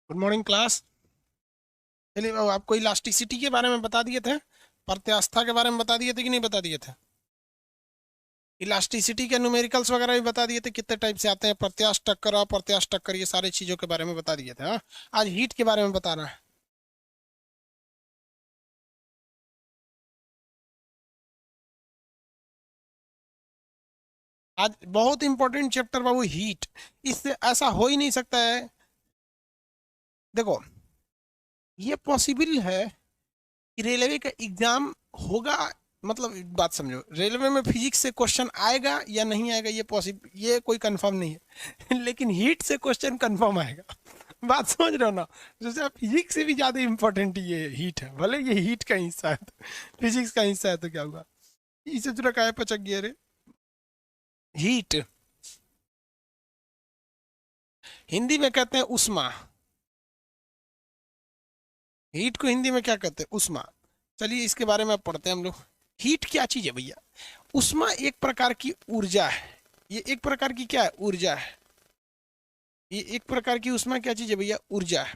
Good morning class. चलिए अब आपको इलास्टिसिटी के बारे में बता दिए थे, प्रत्यास्थता के बारे में बता दिए थे कि नहीं बता दिए थे। इलास्टिसिटी के न्यूमेरिकल्स वगैरह भी बता दिए थे, कितने टाइप से आते हैं, प्रत्यास्थ टक्कर, अप्रत्यास्थ टक्कर, ये सारी चीज़ों के बारे में बता दिए थे। हाँ, आज हीट के बारे में बताना है। आज बहुत इंपॉर्टेंट चैप्टर बाबू, हीट। इससे ऐसा हो ही नहीं सकता है। देखो, ये पॉसिबल है कि रेलवे का एग्जाम होगा, मतलब बात समझो, रेलवे में फिजिक्स से क्वेश्चन आएगा या नहीं आएगा, ये कोई कंफर्म नहीं है लेकिन हीट से क्वेश्चन कंफर्म आएगा। बात समझ रहे हो ना। जैसे फिजिक्स से भी ज्यादा इंपॉर्टेंट ये हीट है, भले ये हीट का हिस्सा है फिजिक्स का हिस्सा है तो क्या हुआ, इसे तुरा काय पचक गया रे। हीट हिंदी में कहते हैं उष्मा। हीट को हिंदी में क्या कहते हैं, उष्मा। चलिए इसके बारे में अब पढ़ते हैं हम लोग। हीट क्या चीज है भैया। उष्मा एक प्रकार की ऊर्जा है। ये एक प्रकार की क्या है, ऊर्जा है। ये एक प्रकार की उष्मा क्या चीज है भैया, ऊर्जा है,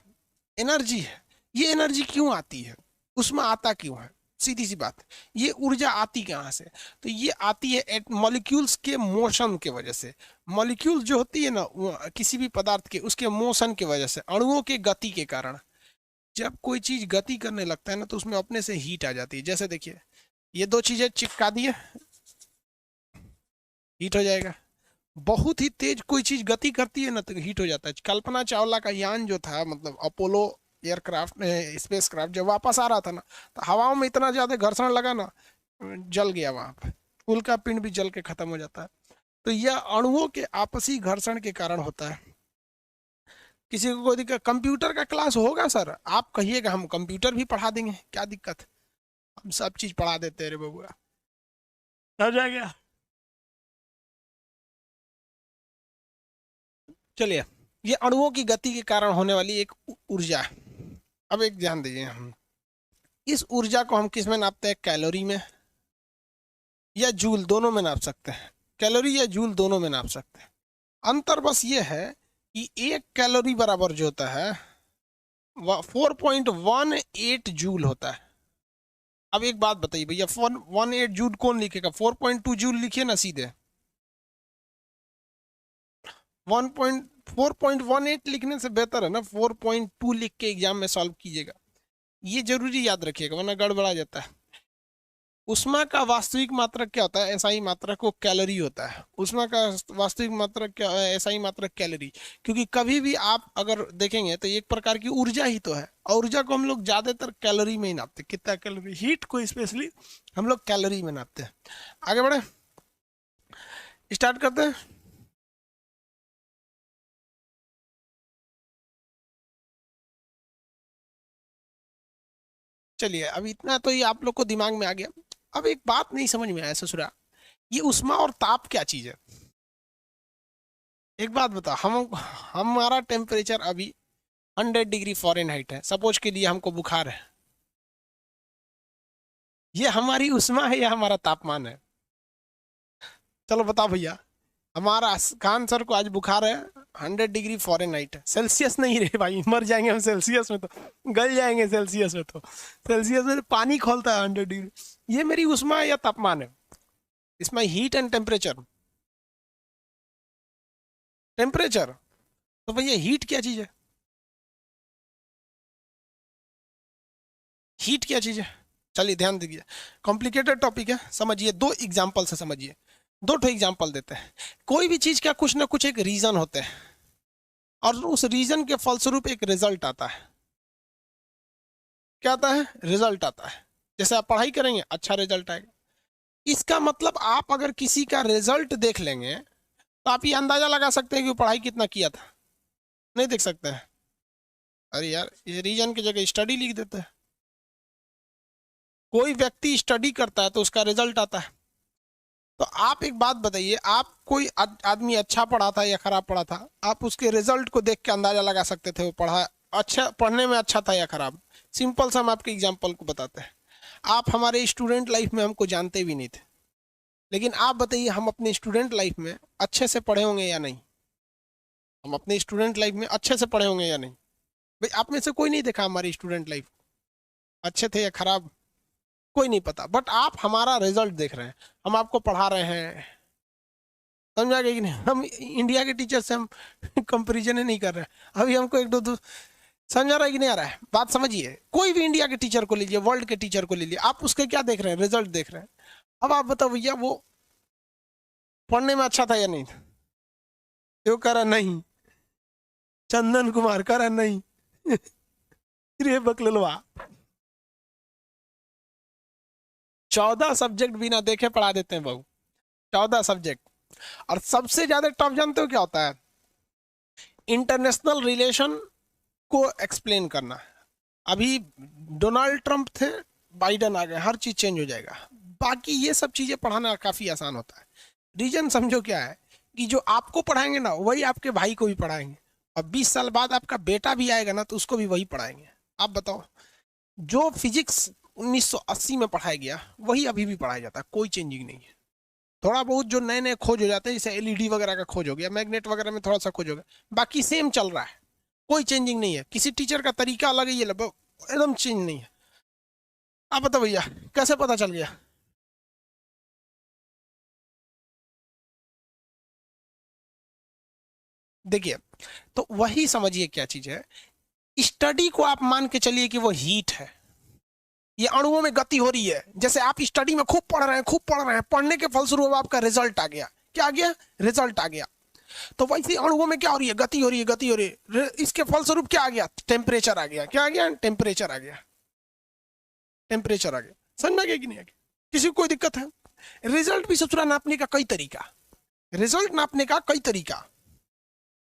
एनर्जी है। ये एनर्जी क्यों आती है, उष्मा आता क्यों है, सीधी सी बात। ये ऊर्जा आती कहाँ से, तो ये आती है मॉलिक्यूल्स के मोशन के वजह से। मॉलिक्यूल्स जो होती है ना, किसी भी पदार्थ के, उसके मोशन के वजह से, अणुओं के गति के कारण। जब कोई चीज गति करने लगता है ना, तो उसमें अपने से हीट आ जाती है। जैसे देखिए, ये दो चीजें चिपका दिए, हीट हो जाएगा। बहुत ही तेज कोई चीज गति करती है ना, तो हीट हो जाता है। कल्पना चावला का यान जो था, मतलब अपोलो एयरक्राफ्ट, स्पेस क्राफ्ट, जब वापस आ रहा था ना, तो हवाओं में इतना ज्यादा घर्षण लगा ना, जल गया वहां पे। उल्का पिंड भी जल के खत्म हो जाता है। तो यह अणुओं के आपसी घर्षण के कारण होता है। किसी को कोई दिक्कत, कंप्यूटर का क्लास होगा सर, आप कहिएगा, हम कंप्यूटर भी पढ़ा देंगे, क्या दिक्कत। हम सब चीज पढ़ा देते हैं रे बबुआ। समझ आ गया। चलिए, ये अणुओं की गति के कारण होने वाली एक ऊर्जा है। अब एक ध्यान दीजिए, हम इस ऊर्जा को हम किस में नापते हैं, कैलोरी में या जूल, दोनों में नाप सकते हैं। कैलोरी या जूल दोनों में नाप सकते हैं। अंतर बस ये है कि एक कैलोरी बराबर जो होता है वह 4.18 जूल होता है। अब एक बात बताइए भैया, 418 जूल कौन लिखेगा, 4.2 जूल लिखिए ना सीधे। 4.18 लिखने से बेहतर है ना 4.2 लिख के एग्जाम में सॉल्व कीजिएगा। ये जरूरी याद रखिएगा, वरना गड़बड़ा जाता है। उष्मा का वास्तविक मात्रक क्या होता है, एसआई मात्रक को कैलोरी होता है। उष्मा का वास्तविक मात्रक क्या है, एसआई मात्रक कैलोरी। क्योंकि कभी भी आप अगर देखेंगे तो एक प्रकार की ऊर्जा ही तो है, और ऊर्जा को हम लोग ज्यादातर कैलोरी में ही नापते हैं। कितना कैलोरी, हीट को स्पेशली हम लोग कैलोरी में नापते हैं। आगे बढ़े, स्टार्ट करते हैं। चलिए, अब इतना तो ये आप लोग को दिमाग में आ गया। अब एक बात नहीं समझ में आया ससुरा, ये उष्मा और ताप क्या चीज है। एक बात बताओ, हम हमारा टेम्परेचर अभी 100 डिग्री फ़ारेनहाइट है, सपोज के लिए हमको बुखार है। ये हमारी उष्मा है या हमारा तापमान है। चलो बताओ भैया। हमारा खान सर को आज बुखार है, 100 डिग्री फ़ारेनहाइट है, सेल्सियस नहीं रहे भाई, मर जाएंगे हम सेल्सियस में तो, गल जाएंगे सेल्सियस में तो। सेल्सियस में तो पानी खोलता है 100 डिग्री। ये मेरी उष्मा है या तापमान है, इसमें हीट एंड टेम्परेचर। टेम्परेचर। तो भैया हीट क्या चीज है, हीट क्या चीज है। चलिए ध्यान दीजिए, कॉम्प्लिकेटेड टॉपिक है, समझिए, दो एग्जाम्पल से समझिए। दो ठो एग्जाम्पल देते हैं। कोई भी चीज का कुछ ना कुछ एक रीजन होते हैं, और उस रीजन के फलस्वरूप एक रिजल्ट आता है। क्या आता है, रिजल्ट आता है। जैसे आप पढ़ाई करेंगे, अच्छा रिजल्ट आएगा। इसका मतलब आप अगर किसी का रिजल्ट देख लेंगे, तो आप ये अंदाजा लगा सकते हैं कि वो पढ़ाई कितना किया था। नहीं देख सकते हैं। अरे यार, ये रीजन की जगह स्टडी लिख देते हैं। कोई व्यक्ति स्टडी करता है तो उसका रिजल्ट आता है। तो आप एक बात बताइए, आप कोई आदमी अच्छा पढ़ा था या खराब पढ़ा था, आप उसके रिजल्ट को देख के अंदाजा लगा सकते थे वो पढ़ा, अच्छा पढ़ने में अच्छा था या खराब। सिंपल सा हम आपके एग्जाम्पल को बताते हैं। आप हमारे स्टूडेंट लाइफ में हमको जानते भी नहीं थे, लेकिन आप बताइए, हम अपने स्टूडेंट लाइफ में अच्छे से पढ़े होंगे या नहीं। हम अपने स्टूडेंट लाइफ में अच्छे से पढ़े होंगे या नहीं। भाई आप में से कोई नहीं देखा हमारी स्टूडेंट लाइफ, अच्छे थे या खराब, कोई नहीं पता, बट आप हमारा रिजल्ट देख रहे हैं, हम आपको पढ़ा रहे हैं, समझा गया कि नहीं? हम इंडिया के टीचर से हम कंपेरिजन ही नहीं कर रहे हैं, अभी हमको एक दो समझ आ रहा है कि नहीं आ रहा है? बात समझिए, कोई भी इंडिया के टीचर को लीजिए, वर्ल्ड के टीचर को लीजिए, आप उसके क्या देख रहे हैं? रिजल्ट देख रहे हैं। अब आप बताओ भैया वो पढ़ने में अच्छा था या नहीं था? क्यों कह रहा नहीं? चंदन कुमार कह रहा नहीं। रे बकलवा, 14 सब्जेक्ट बिना देखे पढ़ा देते हैं बहू, 14 सब्जेक्ट। और सबसे ज्यादा टफ जानते हो क्या होता है? इंटरनेशनल रिलेशन को एक्सप्लेन करना। अभी डोनाल्ड ट्रंप थे, बाइडन आ गए, हर चीज चेंज हो जाएगा। बाकी ये सब चीजें पढ़ाना काफी आसान होता है। रीजन समझो क्या है कि जो आपको पढ़ाएंगे ना वही आपके भाई को भी पढ़ाएंगे, और 20 साल बाद आपका बेटा भी आएगा ना तो उसको भी वही पढ़ाएंगे। आप बताओ, जो फिजिक्स 1980 में पढ़ाया गया वही अभी भी पढ़ाया जाता है, कोई चेंजिंग नहीं है। थोड़ा बहुत जो नए नए खोज हो जाते हैं, जैसे एलईडी वगैरह का खोज हो गया, मैग्नेट वगैरह में थोड़ा सा खोज हो गया, बाकी सेम चल रहा है, कोई चेंजिंग नहीं है। किसी टीचर का तरीका अलग है, ये एकदम चेंज नहीं है। आप बताओ भैया कैसे पता चल गया? देखिए, तो वही समझिए क्या चीज है। स्टडी को आप मान के चलिए कि वो हीट है, ये अणुओं में गति हो रही है। जैसे आप स्टडी में खूब पढ़ रहे हैं, खूब पढ़ रहे हैं, पढ़ने के फलस्वरूप आपका रिजल्ट आ गया। क्या आ गया? रिजल्ट आ गया। तो वैसे अणुओं में क्या हो रही है? गति हो रही है, गति हो रही है। इसके फलस्वरूप क्या आ गया? टेम्परेचर आ गया। क्या आ गया? टेम्परेचर आ गया। टेम्परेचर आ गया। समझ में आ गया कि नहीं आ गया? किसी को कोई दिक्कत है? रिजल्ट भी ससुरा नापने का कई तरीका, रिजल्ट नापने का कई तरीका,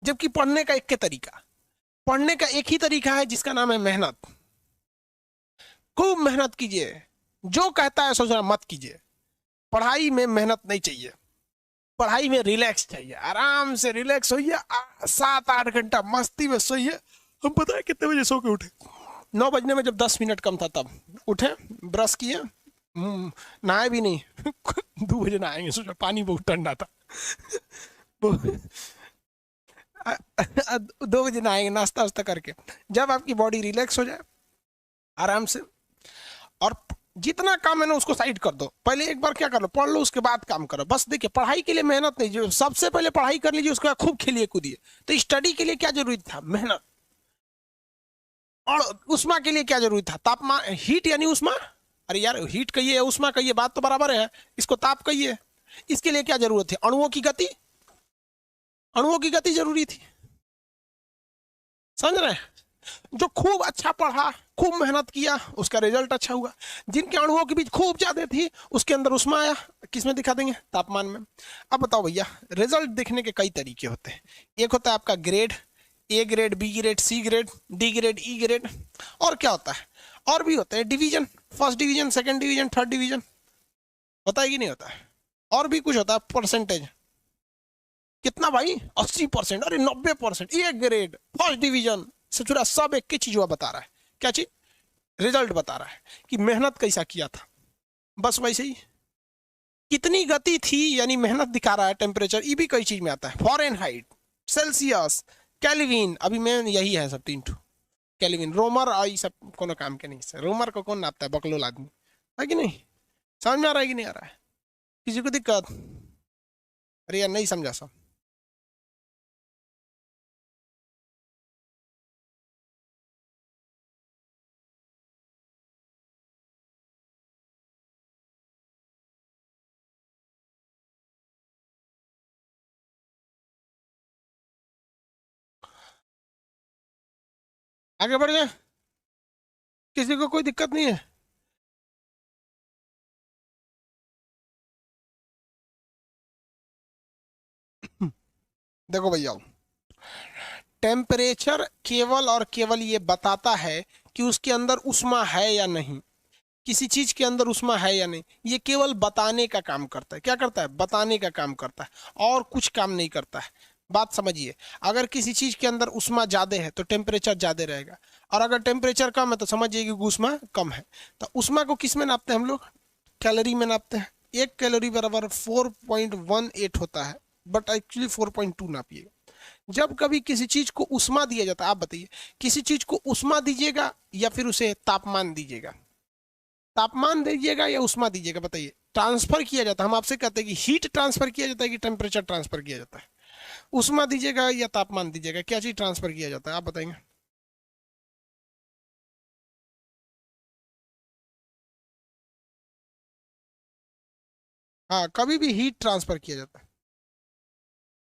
जबकि पढ़ने का एक के तरीका। पढ़ने का एक ही तरीका है जिसका नाम है मेहनत। खूब मेहनत कीजिए, जो कहता है ससुरा मत कीजिए। पढ़ाई में मेहनत नहीं चाहिए, पढ़ाई में रिलैक्स चाहिए, आराम से रिलैक्स होइए, 7-8 घंटा मस्ती में सोइए। हम पता है कितने बजे सो के उठे? 9 बजने में जब 10 मिनट कम था तब उठे, ब्रश किए, नहाए भी नहीं। 2 बजे नहाएंगे, सोचा पानी बहुत ठंडा था। 2 बजे नहाएंगे नाश्ता वास्ता करके, जब आपकी बॉडी रिलैक्स हो जाए आराम से, और जितना काम है ना उसको साइड कर दो। पहले एक बार क्या कर लो, पढ़ लो, उसके बाद काम करो। बस देखिए, पढ़ाई के लिए मेहनत नहीं, जो सबसे पहले पढ़ाई कर लीजिए, उसके बाद खूब खेलिए कूदिए। तो स्टडी के लिए क्या जरूरी था? मेहनत। और उष्मा के लिए क्या जरूरी था? तापमान, हीट यानी उष्मा। अरे यार, हीट कहिए या उष्मा कहिए, बात तो बराबर है, इसको ताप कहिए। इसके लिए क्या जरूरत थी? अणुओं की गति, अणुओं की गति जरूरी थी। समझ रहे हैं? जो खूब अच्छा पढ़ा, खूब मेहनत किया, उसका रिजल्ट अच्छा हुआ। जिनके अणुओं के बीच खूब ज्यादा थी, उसके अंदर उष्मा आया। किसमें दिखा देंगे? तापमान में। अब बताओ भैया, रिजल्ट देखने के कई तरीके होते हैं। एक होता है आपका grade, A grade, B grade, C grade, D grade, E grade. और क्या होता है? और भी होता है division, first division, second division, third division. होता है कि नहीं होता है? और भी कुछ होता है, परसेंटेज। कितना भाई? 80%, अरे 90%, ए ग्रेड, फर्स्ट डिवीजन से जुड़ा सब एक ही चीज बता रहा है। क्या चीज? रिजल्ट बता रहा है कि मेहनत कैसा किया था। बस वैसे ही कितनी गति थी, यानी मेहनत दिखा रहा है। टेम्परेचर ये भी कई चीज में आता है, फॉरेनहाइट, सेल्सियस, केल्विन। अभी में यही है सब 3 केल्विन, रोमर, आई सब कोनो काम के नहीं से। रोमर को कौन नापता है? बकलोल आदमी है कि नहीं? समझ में आ रहा है कि नहीं आ रहा है? किसी को दिक्कत? अरे यार नहीं समझा सब। आगे बढ़ जाए, किसी को कोई दिक्कत नहीं है? देखो भैया, टेम्परेचर केवल और केवल ये बताता है कि उसके अंदर उष्मा है या नहीं। किसी चीज के अंदर उष्मा है या नहीं, ये केवल बताने का काम करता है। क्या करता है? बताने का काम करता है, और कुछ काम नहीं करता है। बात समझिए, अगर किसी चीज के अंदर उष्मा ज्यादा है तो टेम्परेचर ज्यादा रहेगा, और अगर टेम्परेचर कम है तो समझिए कि उष्मा कम है। तो उष्मा को किस में नापते हैं हम लोग? कैलोरी में नापते हैं। 1 कैलोरी बराबर 4.18 होता है, बट एक्चुअली 4.2 नापिएगा। जब कभी किसी चीज को उष्मा दिया जाता है, आप बताइए, किसी चीज को उष्मा दीजिएगा या फिर उसे तापमान दीजिएगा? तापमान दीजिएगा या उष्मा दीजिएगा, बताइए। ट्रांसफर किया जाता है, हम आपसे कहते हैं कि हीट ट्रांसफर किया जाता है कि टेम्परेचर ट्रांसफर किया जाता है? उष्मा दीजिएगा या तापमान दीजिएगा, क्या चीज ट्रांसफर किया जाता है, आप बताएंगे? हाँ, कभी भी हीट ट्रांसफर किया जाता है।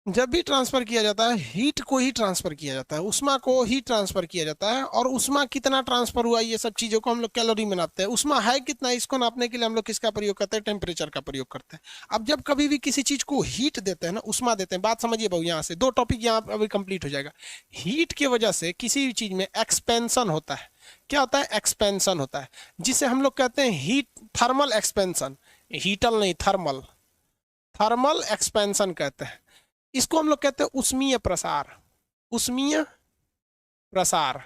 जब भी ट्रांसफर किया जाता है, हीट को ही ट्रांसफर किया जाता है, उष्मा को ही ट्रांसफर किया जाता है। और उष्मा कितना ट्रांसफर हुआ, ये सब चीजों को हम लोग कैलोरी में नापते हैं। उष्मा है कितना, इसको नापने के लिए हम लोग किसका प्रयोग करते हैं? टेम्परेचर का प्रयोग करते हैं। अब जब कभी भी किसी चीज को हीट देते हैं ना, उष्मा देते हैं, बात समझिए बहु, यहाँ से दो टॉपिक यहाँ अभी कंप्लीट हो जाएगा। हीट की वजह से किसी भी चीज में एक्सपेंशन होता है। क्या होता है? एक्सपेंशन होता है, जिसे हम लोग कहते हैं हीट, थर्मल एक्सपेंशन। हीटल नहीं, थर्मल, थर्मल एक्सपेंशन कहते हैं इसको। हम लोग कहते हैं उष्मीय प्रसार। उष्मीय प्रसार,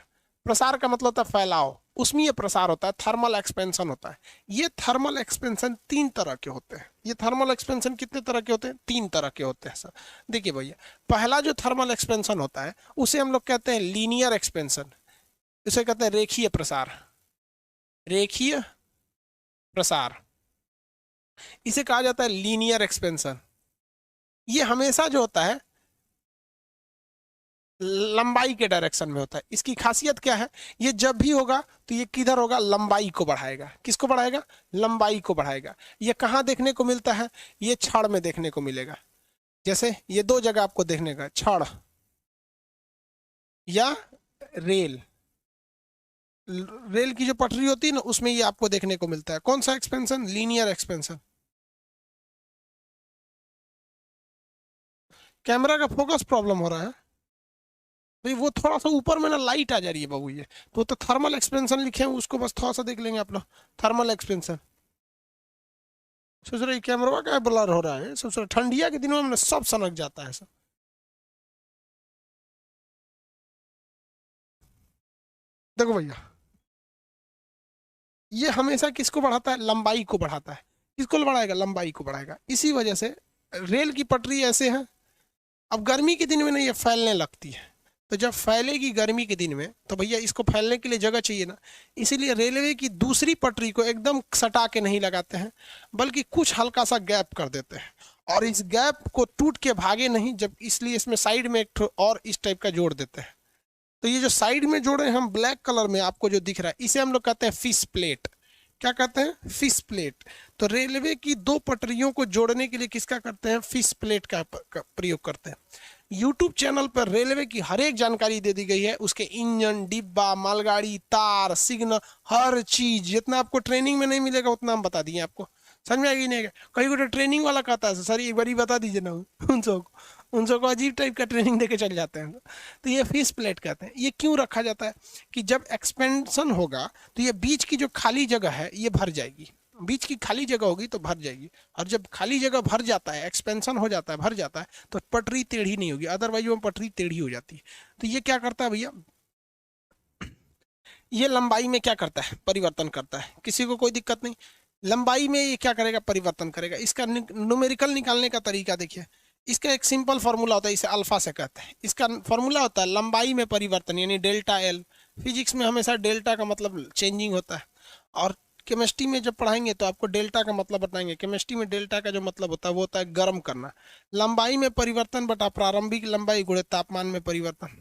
प्रसार का मतलब होता है फैलाव, उष्मीय प्रसार होता है, थर्मल एक्सपेंशन होता है। ये थर्मल एक्सपेंशन तीन तरह के होते हैं। ये थर्मल एक्सपेंशन कितने तरह के होते हैं? तीन तरह के होते हैं सर। देखिए भैया, पहला जो थर्मल एक्सपेंशन होता है उसे हम लोग कहते हैं लीनियर एक्सपेंशन। उसे कहते हैं रेखीय प्रसार। रेखीय प्रसार, इसे कहा जाता है लीनियर एक्सपेंशन। ये हमेशा जो होता है लंबाई के डायरेक्शन में होता है। इसकी खासियत क्या है? ये जब भी होगा तो ये किधर होगा? लंबाई को बढ़ाएगा। किसको बढ़ाएगा? लंबाई को बढ़ाएगा। ये कहाँ देखने को मिलता है? ये छड़ में देखने को मिलेगा। जैसे ये दो जगह आपको देखने का, छड़ या रेल। रेल की जो पटरी होती है ना, उसमें ये आपको देखने को मिलता है। कौन सा एक्सपेंशन? Linear expansion. कैमरा का फोकस प्रॉब्लम हो रहा है भाई, वो थोड़ा सा ऊपर में ना लाइट आ जा रही है बाबू। ये तो थर्मल एक्सपेंशन लिखे हैं, उसको बस थोड़ा सा देख लेंगे आप लोग। Thermal expansion. सोच रहे कैमरा का ब्लर हो रहा है, सोच रहे ठंडिया के दिनों में सब सनक जाता है सब। देखो भैया, ये हमेशा किसको बढ़ाता है? लंबाई को बढ़ाता है। किसको बढ़ाएगा? लंबाई को बढ़ाएगा। इसी वजह से रेल की पटरी ऐसे है। अब गर्मी के दिन में ना ये फैलने लगती है, तो जब फैलेगी गर्मी के दिन में तो भैया इसको फैलने के लिए जगह चाहिए ना। इसीलिए रेलवे की दूसरी पटरी को एकदम सटा के नहीं लगाते हैं, बल्कि कुछ हल्का सा गैप कर देते हैं। और इस गैप को टूट के भागे नहीं, जब इसलिए इसमें साइड में एक और इस टाइप का जोड़ देते हैं। तो ये जो साइड में जोड़े हम ब्लैक कलर में आपको जो दिख रहा है, इसे हम लोग कहते हैं फिश प्लेट। क्या कहते हैं? Fish plate. तो रेलवे की दो पटरियों को जोड़ने के लिए किसका करते हैं? फिश प्लेट का प्रयोग करते हैं। यूट्यूब चैनल पर रेलवे की हर एक जानकारी दे दी गई है, उसके इंजन, डिब्बा, मालगाड़ी, तार, सिग्नल, हर चीज। जितना आपको ट्रेनिंग में नहीं मिलेगा उतना हम बता दिए आपको। समझ में आएगी? नहीं? कहीं को ट्रेनिंग वाला कहता है सर एक बार ही बता दीजिए ना, उन सबको अजीब टाइप का ट्रेनिंग देके चल जाते हैं। तो ये फिश प्लेट कहते हैं। ये क्यों रखा जाता है? कि जब एक्सपेंशन होगा तो ये बीच की जो खाली जगह है ये भर जाएगी। बीच की खाली जगह होगी तो भर जाएगी। और जब खाली जगह भर जाता है, एक्सपेंशन हो जाता है, भर जाता है, तो पटरी टेढ़ी नहीं होगी। अदरवाइज वो पटरी टेढ़ी हो जाती है। तो ये क्या करता है भैया? ये लंबाई में क्या करता है? परिवर्तन करता है। किसी को कोई दिक्कत नहीं। लंबाई में ये क्या करेगा? परिवर्तन करेगा। इसका न्यूमेरिकल निकालने का तरीका देखिए। इसका एक सिंपल फॉर्मूला होता है, इसे अल्फा से कहते हैं। इसका फॉर्मूला होता है लंबाई में परिवर्तन, यानी डेल्टा एल। फिजिक्स में हमेशा डेल्टा का मतलब चेंजिंग होता है, और केमिस्ट्री में जब पढ़ाएंगे तो आपको डेल्टा का मतलब बताएंगे। केमिस्ट्री में डेल्टा का जो मतलब होता है वो होता है गर्म करना। लंबाई में परिवर्तन बटा प्रारंभिक लंबाई गुणे तापमान में परिवर्तन।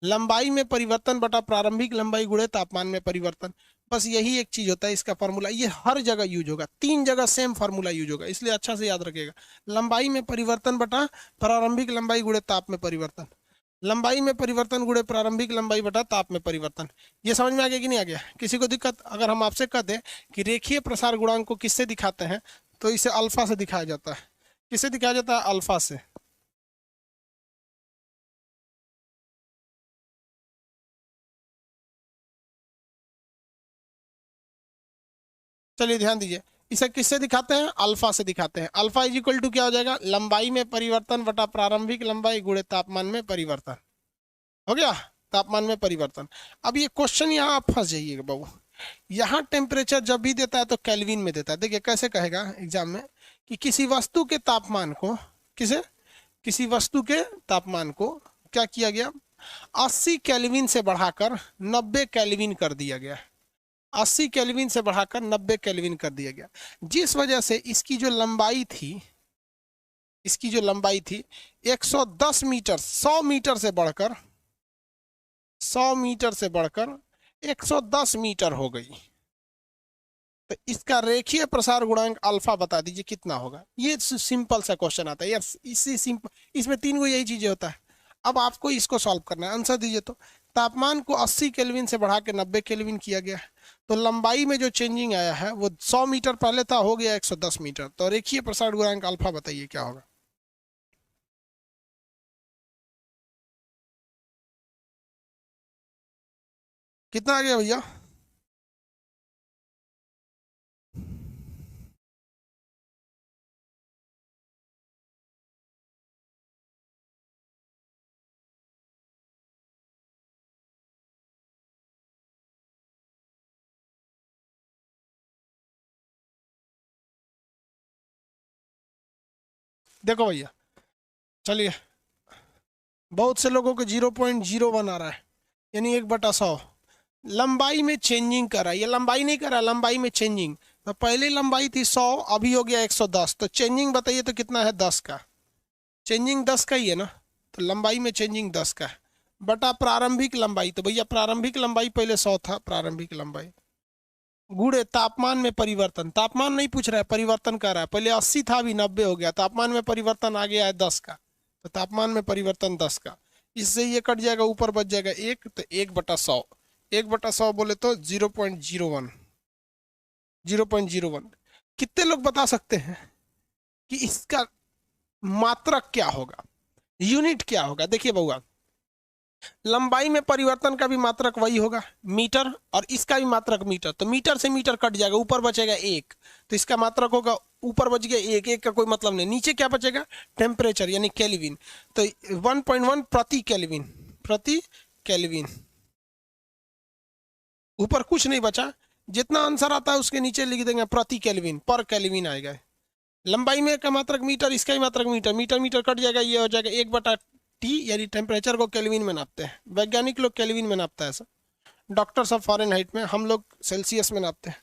लंबाई में परिवर्तन बटा प्रारंभिक लंबाई गुणे तापमान में परिवर्तन। बस यही एक चीज होता है इसका फॉर्मूला। ये हर जगह यूज होगा, तीन जगह सेम फार्मूला यूज होगा, इसलिए अच्छा से याद रखिएगा। लंबाई में परिवर्तन बटा प्रारंभिक लंबाई गुणे ताप में परिवर्तन। लंबाई में परिवर्तन गुणे प्रारंभिक लंबाई बटा ताप में परिवर्तन। ये समझ में आ गया कि नहीं आ गया? किसी को दिक्कत? अगर हम आपसे कह दें कि रेखीय प्रसार गुणांक को किससे दिखाते हैं, तो इसे अल्फा से दिखाया जाता है। किससे दिखाया जाता है? अल्फा से। चलिए ध्यान दीजिए, इसे किससे दिखाते हैं? अल्फा से दिखाते हैं। अल्फा इज इक्वल टू क्या हो जाएगा? लंबाई में परिवर्तन बटा प्रारंभिक लंबाई गुणे तापमान में परिवर्तन। हो गया? तापमान में परिवर्तन। अब ये क्वेश्चन यहाँ आप फंस जाइएगा बाबू। यहाँ टेम्परेचर जब भी देता है तो केल्विन में देता है। देखिए कैसे कहेगा एग्जाम में कि किसी वस्तु के तापमान को, किसे, किसी वस्तु के तापमान को क्या किया गया, 80 केल्विन से बढ़ाकर 90 केल्विन कर दिया गया। 80 केल्विन से बढ़ाकर 90 केल्विन कर दिया गया, जिस वजह से इसकी जो लंबाई थी, 110 मीटर, 100 मीटर से बढ़कर 110 मीटर हो गई। तो इसका रेखीय प्रसार गुणांक अल्फा बता दीजिए कितना होगा। ये सिंपल सा क्वेश्चन आता है यार, इसी सिंपल, इसमें 3 गो यही चीजें होता है। अब आपको इसको सॉल्व करना है, आंसर दीजिए। तो तापमान को 80 केल्विन से बढ़ा के 90 केल्विन किया गया, तो लंबाई में जो चेंजिंग आया है वो 100 मीटर पहले था, हो गया 110 मीटर। तो रेखीय प्रसार गुणांक अल्फा बताइए क्या होगा। कितना आ गया भैया? देखो भैया, चलिए, बहुत से लोगों को 0.01 आ रहा है, यानी 1/100। लंबाई में चेंजिंग कर रहा है, ये लंबाई नहीं कर रहा, लंबाई में चेंजिंग। तो पहले लंबाई थी 100, अभी हो गया 110, तो चेंजिंग बताइए तो कितना है, 10 का। चेंजिंग 10 का ही है ना, तो लंबाई में चेंजिंग 10 का है, बटा प्रारंभिक लंबाई। तो भैया प्रारंभिक लंबाई पहले 100 था, प्रारंभिक लंबाई गुणे तापमान में परिवर्तन, तापमान नहीं पूछ रहा है, परिवर्तन कर रहा है। पहले 80 था, अभी 90 हो गया, तापमान में परिवर्तन आ गया है 10 का, तो तापमान में परिवर्तन 10 का। इससे ये कट जाएगा, ऊपर बच जाएगा 1, तो 1/100। 1/100 बोले तो 0.01। 0.01 कितने लोग बता सकते हैं कि इसका मात्रक क्या होगा, यूनिट क्या होगा? देखिए बउआ, लंबाई में परिवर्तन का भी मात्रक वही होगा, मीटर, और इसका भी मात्रक मीटर। तो मीटर से मीटर कट जाएगा, ऊपर बचेगा 1, तो इसका मात्रक होगा, ऊपर बच गया 1, 1 का कोई मतलब नहीं। नीचे क्या बचेगा, टेम्परेचर यानी केल्विन, तो 1.1 प्रति केल्विन, प्रति केल्विन। ऊपर कुछ नहीं बचा, जितना आंसर आता है उसके नीचे लिख देंगे प्रति केल्विन, पर केल्विन आएगा। लंबाई में का मात्रक मीटर, इसका ही मात्रक मीटर, मीटर मीटर कट जाएगा, ये हो जाएगा 1/T, यानी टेम्परेचर को केल्विन में नापते हैं। वैज्ञानिक लोग केल्विन में नापता है ऐसा, डॉक्टर सब फ़ारेनहाइट में, हम लोग सेल्सियस में नापते हैं।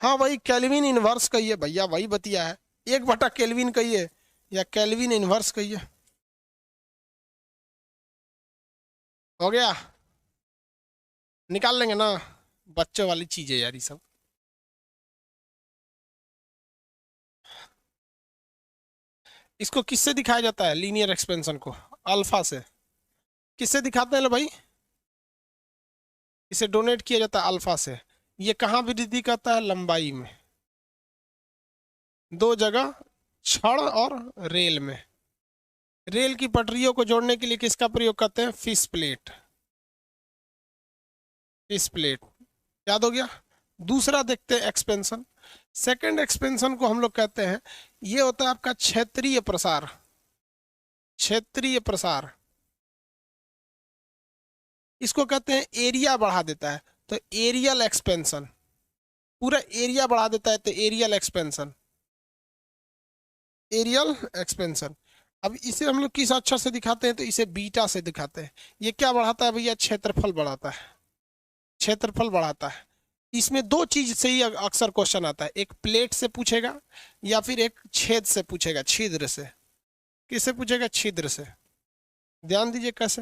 हाँ वही केल्विन इनवर्स कहिए भैया, वही बतिया है, 1/केल्विन कहिए या केल्विन इनवर्स कहिए। हो गया, निकाल लेंगे ना, बच्चों वाली चीज़ है यार ये सब। इसको किससे दिखाया जाता है, लीनियर एक्सपेंशन को? अल्फा से। किससे दिखाते हैं लो भाई? इसे डोनेट किया जाता है अल्फा से। ये कहाँ वृद्धि करता है, लंबाई में, 2 जगह, छड़ और रेल में। रेल की पटरियों को जोड़ने के लिए किसका प्रयोग करते हैं, फिश प्लेट। फिश प्लेट याद हो गया। दूसरा देखते हैं एक्सपेंशन। सेकंड एक्सपेंशन को हम लोग कहते हैं, ये होता है आपका क्षेत्रीय प्रसार। क्षेत्रीय प्रसार, इसको कहते हैं एरिया बढ़ा देता है, तो एरियल एक्सपेंशन, पूरा एरिया बढ़ा देता है, तो एरियल एक्सपेंशन, एरियल एक्सपेंशन। अब इसे हम लोग किस अक्षर से दिखाते हैं, तो इसे बीटा से दिखाते हैं। ये क्या बढ़ाता है भैया, क्षेत्रफल बढ़ाता है, क्षेत्रफल बढ़ाता है। इसमें 2 चीज से ही अक्सर क्वेश्चन आता है, एक प्लेट से पूछेगा या फिर एक छेद से पूछेगा, छिद्र से। किससे पूछेगा, छिद्र से। ध्यान दीजिए कैसे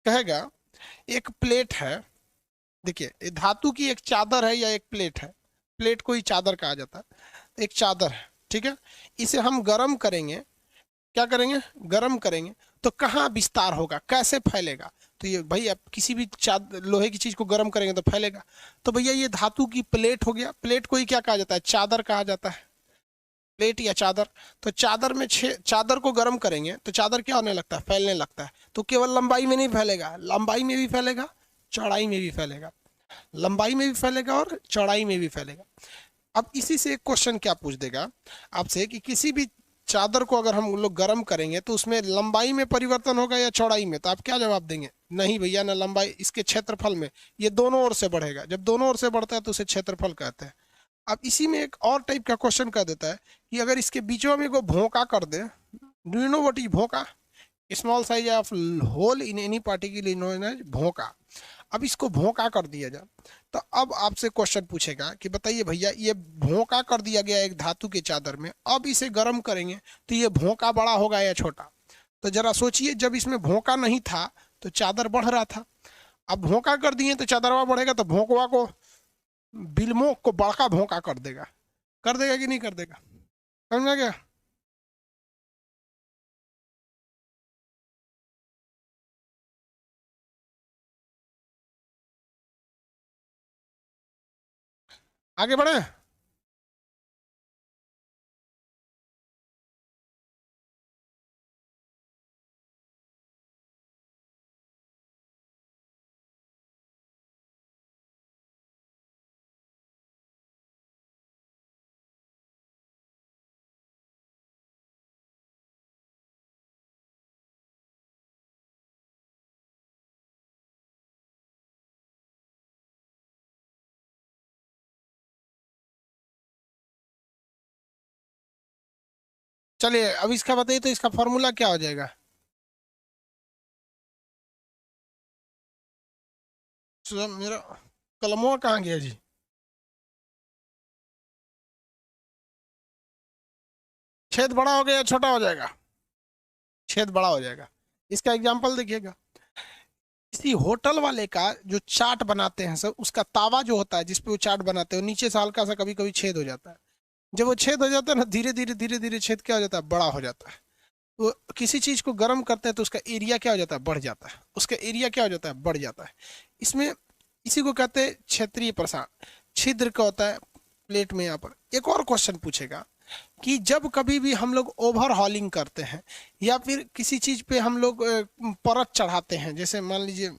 कहेगा, एक प्लेट है, देखिए धातु की एक चादर है या एक प्लेट है, प्लेट को ही चादर कहा जाता है, एक चादर है, ठीक है। इसे हम गर्म करेंगे, क्या करेंगे, गर्म करेंगे, तो कहाँ विस्तार होगा, कैसे फैलेगा? तो ये भाई आप किसी भी लोहे की चीज को गर्म करेंगे तो फैलेगा। तो भैया ये धातु की प्लेट हो गया, प्लेट को ही क्या कहा जाता है, चादर कहा जाता है, प्लेट या चादर। तो चादर में चादर को गर्म करेंगे तो चादर क्या होने लगता है, फैलने लगता है। तो केवल लंबाई में नहीं फैलेगा, लंबाई में भी फैलेगा, चौड़ाई में भी फैलेगा, लंबाई में भी फैलेगा और चौड़ाई में भी फैलेगा। अब इसी से एक क्वेश्चन क्या पूछ देगा आपसे कि किसी भी चादर को अगर हम लोग गर्म करेंगे तो उसमें लंबाई में परिवर्तन होगा या चौड़ाई में? तो आप क्या जवाब देंगे, नहीं भैया ना लंबाई, इसके क्षेत्रफल में, ये दोनों ओर से बढ़ेगा। जब दोनों ओर से बढ़ता है तो उसे क्षेत्रफल कहते हैं। अब इसी में एक और टाइप का क्वेश्चन कर देता है कि अगर इसके बीचों में को भोंका कर दे, do you know what is भोंका? Small size of hole in any particle known as भोंका। अब इसको भोंका कर दिया जाए तो अब आपसे क्वेश्चन पूछेगा कि बताइए भैया, ये भोंका कर दिया गया एक धातु के चादर में, अब इसे गर्म करेंगे तो ये भोंका बड़ा होगा या छोटा? तो जरा सोचिए, जब इसमें भोंका नहीं था तो चादर बढ़ रहा था, अब भोंका कर दिए तो चादरवा बढ़ेगा, तो भोंकवा को, बिल्मो को बड़का भोंका कर देगा कि नहीं कर देगा? समझ में आ गया? आगे बढ़े। चलिए अब इसका बताइए तो इसका फॉर्मूला क्या हो जाएगा? मेरा कलमवा कहाँ गया जी? छेद बड़ा हो गया या छोटा हो जाएगा? छेद बड़ा हो जाएगा। इसका एग्जांपल देखिएगा, किसी होटल वाले का जो चाट बनाते हैं सर, उसका तावा जो होता है जिसपे वो चाट बनाते हैं, वो नीचे से हल्का सा कभी कभी छेद हो जाता है। जब वो छेद हो जाता है ना, धीरे धीरे छेद क्या हो जाता है, बड़ा हो जाता है। वो किसी चीज को गर्म करते हैं तो उसका एरिया क्या हो जाता है, बढ़ जाता है। उसका एरिया क्या हो जाता है, बढ़ जाता है। इसमें इसी को कहते हैं क्षेत्रीय प्रसार। छिद्र का होता है प्लेट में। यहाँ पर एक और क्वेश्चन पूछेगा कि जब कभी भी हम लोग ओवर हॉलिंग करते हैं या फिर किसी चीज पे हम लोग परत चढ़ाते हैं, जैसे मान लीजिए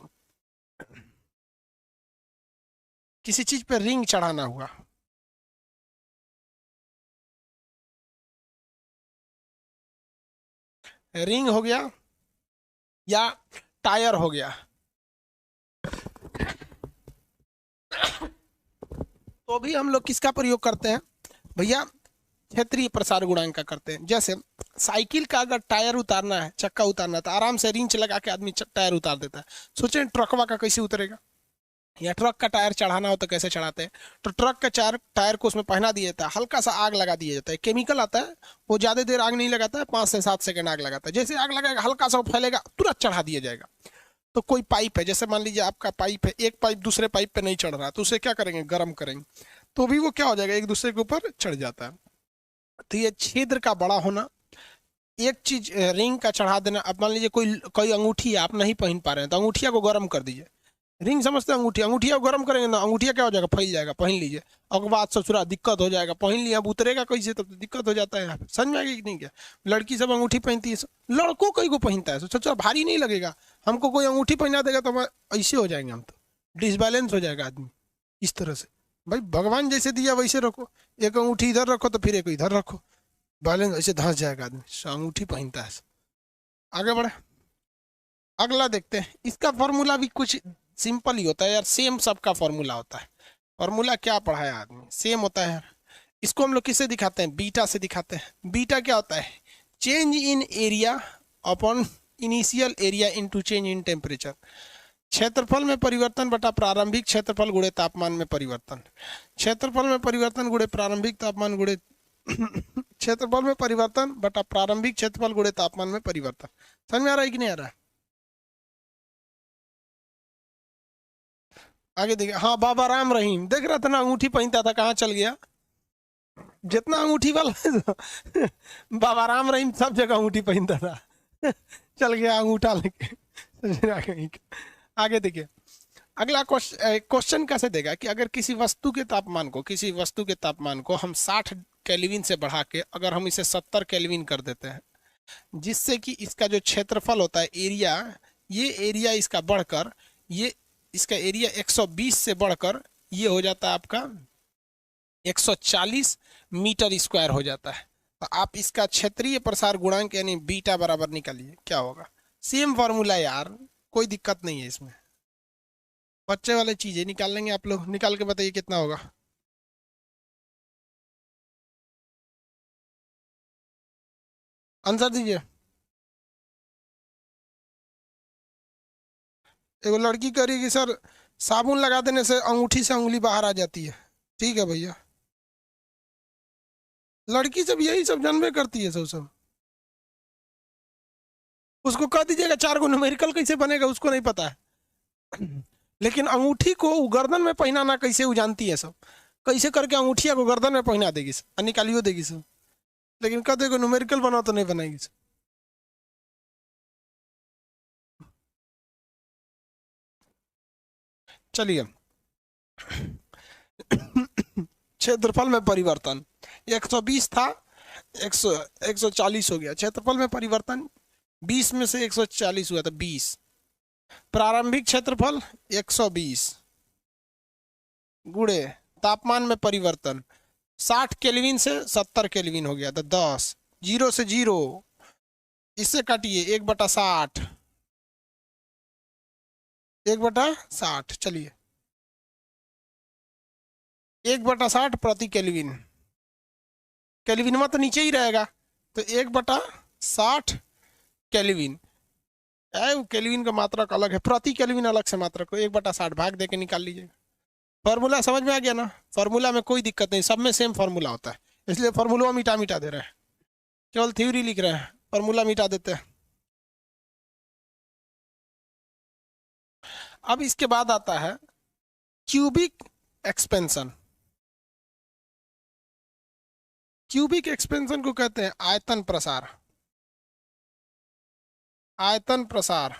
किसी चीज पे रिंग चढ़ाना हुआ, रिंग हो गया या टायर हो गया, तो भी हम लोग किसका प्रयोग करते हैं भैया? क्षेत्रीय प्रसार गुणांक का करते हैं। जैसे साइकिल का अगर टायर उतारना है, चक्का उतारना है, तो आराम से रिंच लगा के आदमी टायर उतार देता है। सोचें ट्रकवा का कैसे उतरेगा, या ट्रक का टायर चढ़ाना हो तो कैसे चढ़ाते हैं? तो ट्रक का चार टायर को उसमें पहना दिया जाता है, हल्का सा आग लगा दिया जाता है, केमिकल आता है, वो ज्यादा देर आग नहीं लगाता है, 5 से 7 सेकंड आग लगाता है। जैसे आग लगाएगा हल्का सा वो फैलेगा, तुरंत चढ़ा दिया जाएगा। तो कोई पाइप है, जैसे मान लीजिए आपका पाइप है, एक पाइप दूसरे पाइप पे नहीं चढ़ रहा, तो उसे क्या करेंगे, गर्म करेंगे, तो भी वो क्या हो जाएगा, एक दूसरे के ऊपर चढ़ जाता है। तो ये छिद्र का बड़ा होना, एक चीज रिंग का चढ़ा देना। अब मान लीजिए कोई कोई अंगूठी है, आप नहीं पहन पा रहे हैं, तो अंगूठिया को गर्म कर दीजिए। रिंग समझते हैं अंगूठी, अंगूठिया को गर्म करेंगे ना, अंगूठिया क्या हो जाएगा, फैल जाएगा, पहन लीजिए। और बाद ससुरा दिक्कत हो जाएगा, पहन लिया, अब उतरेगा कैसे, तब तो दिक्कत हो जाता है। यहाँ पे समझ में आएगी कि नहीं? क्या लड़की सब अंगूठी पहनती है, लड़कों कई को पहनता है, सोचो भारी नहीं लगेगा। हमको कोई अंगूठी पहना देगा तो हम ऐसे हो जाएंगे, हम तो डिसबैलेंस हो जाएगा आदमी इस तरह से। भाई भगवान जैसे दिया वैसे रखो, एक अंगूठी इधर रखो तो फिर एक इधर रखो, बैलेंस ऐसे धंस जाएगा आदमी। अंगूठी पहनता है। आगे बढ़े, अगला देखते हैं। इसका फॉर्मूला भी कुछ सिंपल ही होता है यार, सेम सबका फॉर्मूला होता है। फॉर्मूला क्या पढ़ा है आदमी, सेम होता है यार। इसको हम लोग किससे दिखाते हैं, बीटा से दिखाते हैं। बीटा क्या होता है, change in area upon initial area into change in temperature. क्षेत्रफल में परिवर्तन बटा प्रारंभिक क्षेत्रफल गुणे तापमान में परिवर्तन। क्षेत्रफल में परिवर्तन गुणे प्रारंभिक तापमान गुणे क्षेत्रफल में परिवर्तन बटा प्रारंभिक क्षेत्रफल गुणे तापमान में परिवर्तन। समझ में आ रहा है कि नहीं आ रहा है? आगे देखिए, हाँ बाबा राम रहीम देख रहा था ना, अंगूठी पहनता था, कहाँ चल गया? जितना अंगूठी वाला बाबा राम रहीम सब जगह अंगूठी पहनता था चल गया अंगूठा लेके आगे देखिए, अगला क्वेश्चन कैसे देगा कि अगर किसी वस्तु के तापमान को हम 60 केल्विन से बढ़ा के अगर हम इसे 70 केल्विन कर देते हैं, जिससे कि इसका जो क्षेत्रफल होता है, एरिया, ये एरिया इसका बढ़कर, ये इसका एरिया 120 से बढ़कर ये हो जाता है आपका 140 मीटर स्क्वायर हो जाता है। तो आप इसका क्षेत्रीय प्रसार गुणांक यानी बीटा बराबर निकालिए, क्या होगा? सेम फॉर्मूला यार, कोई दिक्कत नहीं है इसमें, बच्चे वाले चीजें निकाल लेंगे आप लोग। निकाल के बताइए कितना होगा। आंसर दीजिए। एगो लड़की कह रही है कि सर साबुन लगा देने से अंगूठी से उंगली बाहर आ जाती है। ठीक है भैया, लड़की सब यही सब जानबे करती है सब सब। उसको कह दीजिएगा 4 गो न्यूमेरिकल कैसे बनेगा उसको नहीं पता है। लेकिन अंगूठी को वो गर्दन में पहनाना कैसे वो जानती है सब। कैसे करके अंगूठिया को गर्दन में पहना देगी सब और निकालियो देगी सब। लेकिन कह देगा न्यूमेरिकल बनाओ तो नहीं बनाएगी सब। चलिए। क्षेत्रफल में परिवर्तन 120 था, 100 140 हो गया। क्षेत्रफल में परिवर्तन 20 में से 140 हुआ था 20। प्रारंभिक क्षेत्रफल 120 गुणे तापमान में परिवर्तन 60 केल्विन से 70 केल्विन हो गया तो 10। 0 से 0, इससे काटिए 1/60, 1/60। चलिए 1/60 प्रति केल्विन। केल्विन में तो नीचे ही रहेगा तो 1/60 केल्विन। केल्विन का मात्रक अलग है, प्रति केल्विन अलग से मात्रक को 1/60 भाग दे के निकाल लीजिएगा। फॉर्मूला समझ में आ गया ना? फॉर्मूला में कोई दिक्कत नहीं, सब में सेम फॉर्मूला होता है, इसलिए फॉर्मूला मिटा मिटा दे रहे हैं। केवल थ्योरी लिख रहे हैं, फॉर्मूला मिटा देते हैं। अब इसके बाद आता है क्यूबिक एक्सपेंशन। क्यूबिक एक्सपेंशन को कहते हैं आयतन प्रसार। आयतन प्रसार,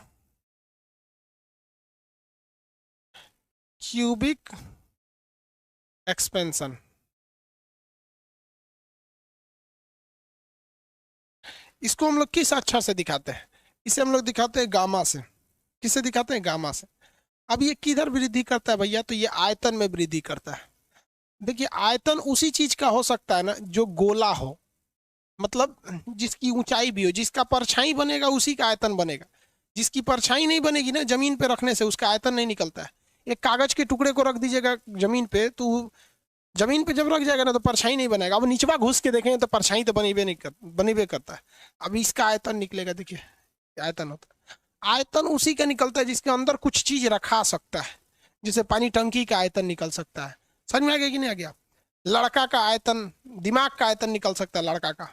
क्यूबिक एक्सपेंशन। इसको हम लोग किस अक्षर से दिखाते हैं? इसे हम लोग दिखाते हैं गामा से। किससे दिखाते हैं? गामा से। अब ये किधर वृद्धि करता है भैया? तो ये आयतन में वृद्धि करता है। देखिए आयतन उसी चीज का हो सकता है ना जो गोला हो, मतलब जिसकी ऊंचाई भी हो, जिसका परछाई बनेगा उसी का आयतन बनेगा। जिसकी परछाई नहीं बनेगी ना जमीन पे रखने से, उसका आयतन नहीं निकलता है। एक कागज के टुकड़े को रख दीजिएगा जमीन पे, तो जमीन पे जब रख जाएगा ना तो परछाई नहीं बनेगा। अब नीचवा घुस के देखेंगे तो परछाई तो बनेबे करता है। अब इसका आयतन निकलेगा, देखिए आयतन होता है। आयतन उसी का निकलता है जिसके अंदर कुछ चीज रखा सकता है। जैसे पानी टंकी का आयतन निकल सकता है। समझ में आ गया कि नहीं आ गया? लड़का का आयतन, दिमाग का आयतन निकल सकता है लड़का का,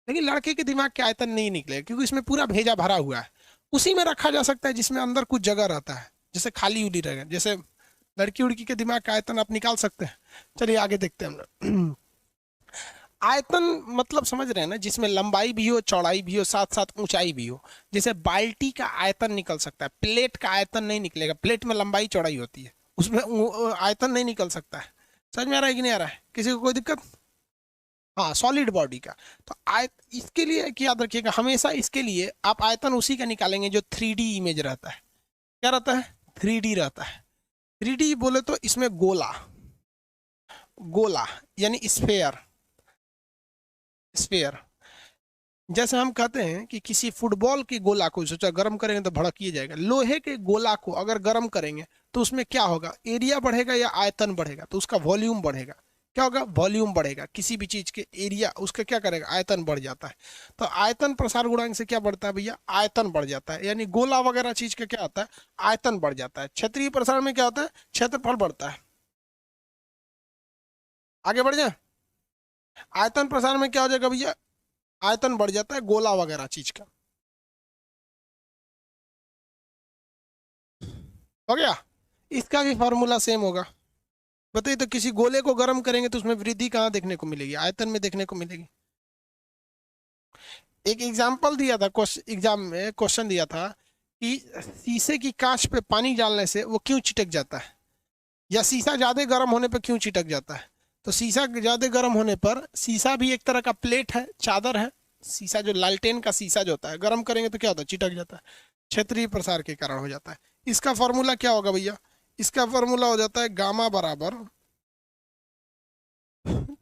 लेकिन लड़के के दिमाग के आयतन नहीं निकलेगा क्योंकि इसमें पूरा भेजा भरा हुआ है। उसी में रखा जा सकता है जिसमें अंदर कुछ जगह रहता है, जैसे खाली उली रहेगा। जैसे लड़की उड़की के दिमाग का आयतन आप निकाल सकते हैं। चलिए आगे देखते हैं हम लोग। आयतन मतलब समझ रहे हैं ना, जिसमें लंबाई भी हो, चौड़ाई भी हो, साथ साथ ऊंचाई भी हो। जैसे बाल्टी का आयतन निकल सकता है, प्लेट का आयतन नहीं निकलेगा। प्लेट में लंबाई चौड़ाई होती है, उसमें आयतन नहीं निकल सकता है। समझ में आ रहा है कि नहीं आ रहा है? किसी को कोई दिक्कत? हाँ, सॉलिड बॉडी का। तो इसके लिए क्या याद रखिएगा, हमेशा इसके लिए आप आयतन उसी का निकालेंगे जो 3D इमेज रहता है। क्या रहता है? 3D रहता है। 3D बोले तो इसमें गोला, गोला यानी स्फेयर। स्फेयर जैसे हम कहते हैं कि किसी फुटबॉल के गोला को सोचा गर्म करेंगे तो भड़क ही जाएगा। लोहे के गोला को अगर गर्म करेंगे तो उसमें क्या होगा? एरिया बढ़ेगा या आयतन बढ़ेगा? तो उसका वॉल्यूम बढ़ेगा। क्या होगा? वॉल्यूम बढ़ेगा। किसी भी चीज के एरिया उसका क्या करेगा? आयतन बढ़ जाता है। तो आयतन प्रसार गुणांक से क्या बढ़ता है भैया? आयतन बढ़ जाता है। यानी गोला वगैरह चीज का क्या होता है? आयतन बढ़ जाता है। क्षेत्रीय प्रसार में क्या होता है? क्षेत्रफल बढ़ता है। आगे बढ़ जाए। आयतन प्रसार में क्या हो जाएगा भैया? आयतन बढ़ जाता है गोला वगैरह चीज का। हो गया? इसका भी फॉर्मूला सेम होगा। बताइए तो किसी गोले को गर्म करेंगे तो उसमें वृद्धि कहाँ देखने को मिलेगी? आयतन में देखने को मिलेगी। एक एग्जाम्पल दिया था, एग्जाम में क्वेश्चन दिया था कि शीशे की कांच पे पानी डालने से वो क्यों चिटक जाता है, या शीशा ज्यादा गर्म होने पर क्यों चिटक जाता है? तो शीशा ज्यादा गर्म होने पर, शीशा भी एक तरह का प्लेट है, चादर है। शीशा जो लालटेन का शीशा जो होता है, गर्म करेंगे तो क्या होता है? चिटक जाता है। क्षेत्रीय प्रसार के कारण हो जाता है। इसका फॉर्मूला क्या होगा भैया? इसका फॉर्मूला हो जाता है गामा बराबर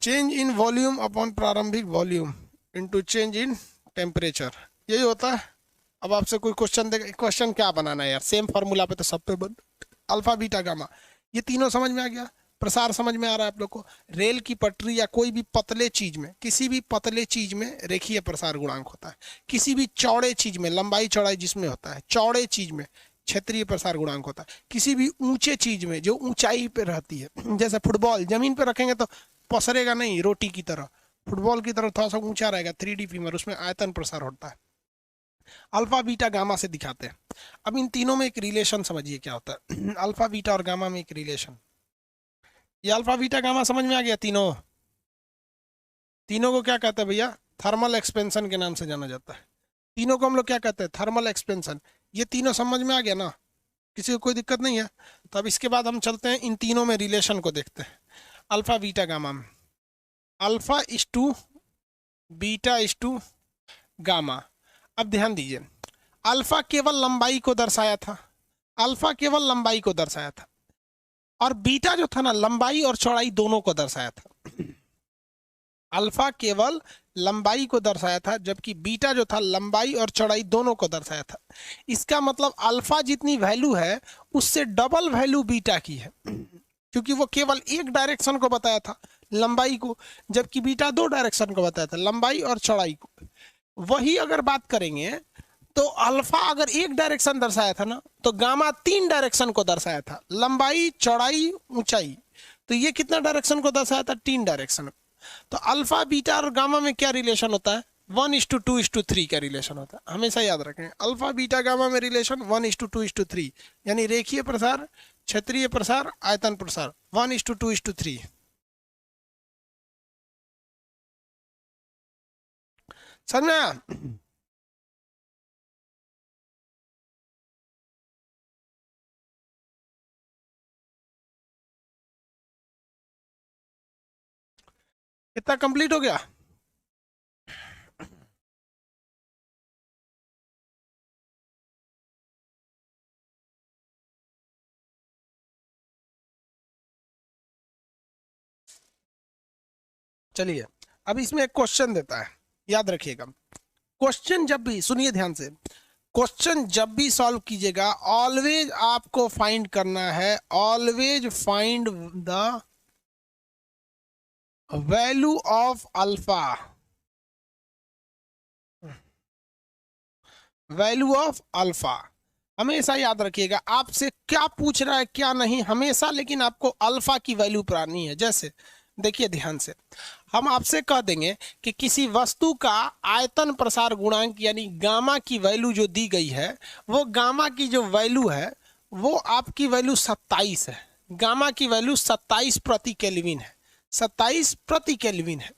चेंज इन वॉल्यूम अपॉन प्रारंभिक volume into change in temperature. यही होता है। अब आपसे कोई क्वेश्चन दे, क्वेश्चन क्या बनाना है यार? सेम फॉर्मूला पे तो सब पे अल्फा बीटा गामा, ये तीनों समझ में आ गया। प्रसार समझ में आ रहा है आप लोग को? रेल की पटरी या कोई भी पतले चीज में, किसी भी पतले चीज में रेखीय प्रसार गुणांक होता है। किसी भी चौड़े चीज में, लंबाई चौड़ाई जिसमें होता है, चौड़े चीज में क्षेत्रीय प्रसार गुणांक होता है। किसी भी ऊंचे चीज में जो ऊंचाई पे रहती है, जैसे फुटबॉल जमीन पे रखेंगे तो पसरेगा नहीं रोटी की तरह, फुटबॉल की तरह थोड़ा सा ऊंचा रहेगा, 3D फीमर, उसमें आयतन प्रसार होता है। अल्फा बीटा गामा से दिखाते हैं। अब इन तीनों में एक रिलेशन समझिए क्या होता है। अल्फा बीटा और गामा में एक रिलेशन, ये अल्फा बीटा गामा समझ में आ गया? तीनों, तीनों को क्या कहते हैं भैया? थर्मल एक्सपेंशन के नाम से जाना जाता है। तीनों को हम लोग क्या कहते हैं? Thermal expansion. ये तीनों समझ में आ गया ना? किसी को कोई दिक्कत नहीं है? तो अब इसके बाद हम चलते हैं इन तीनों में रिलेशन को देखते हैं। अल्फा बीटा गामा में, alpha is to beta is to gamma. अब ध्यान दीजिए, अल्फा केवल लंबाई को दर्शाया था, अल्फा केवल लंबाई को दर्शाया था, और बीटा जो था ना, लंबाई और चौड़ाई दोनों को दर्शाया था। अल्फा केवल लंबाई को दर्शाया था, जबकि बीटा जो था लंबाई और चौड़ाई दोनों को दर्शाया था। इसका मतलब अल्फा जितनी वैल्यू है उससे डबल वैल्यू बीटा की है, क्योंकि वो केवल एक डायरेक्शन को बताया था, लंबाई को, जबकि बीटा दो डायरेक्शन को बताया था, लंबाई और चौड़ाई को। वही अगर बात करेंगे तो अल्फा अगर एक डायरेक्शन दर्शाया था ना, तो गामा 3 डायरेक्शन को दर्शाया था, लंबाई चौड़ाई ऊंचाई। तो ये कितना डायरेक्शन को दर्शाया था? 3 डायरेक्शन। तो अल्फा बीटा और गामा में क्या रिलेशन होता है? 1:2:3 का रिलेशन होता है। हमेशा याद रखें, अल्फा बीटा गामा में रिलेशन 1:2:3, यानी रेखीय प्रसार, क्षेत्रीय प्रसार, आयतन प्रसार, 1:2:3। समझ में आया? कितना कंप्लीट हो गया? चलिए, अब इसमें एक क्वेश्चन देता है, याद रखिएगा। क्वेश्चन जब भी, सुनिए ध्यान से, क्वेश्चन जब भी सॉल्व कीजिएगा, ऑलवेज आपको फाइंड करना है, always find the value of alpha, value of alpha. हमेशा याद रखिएगा, आपसे क्या पूछ रहा है क्या नहीं, हमेशा लेकिन आपको अल्फा की वैल्यू पानी है। जैसे देखिए ध्यान से, हम आपसे कह देंगे कि किसी वस्तु का आयतन प्रसार गुणांक यानी गामा की वैल्यू जो दी गई है, वो गामा की जो वैल्यू है वो आपकी वैल्यू 27 है। गामा की वैल्यू 27 प्रति केल्विन है, 27 प्रति केल्विन है।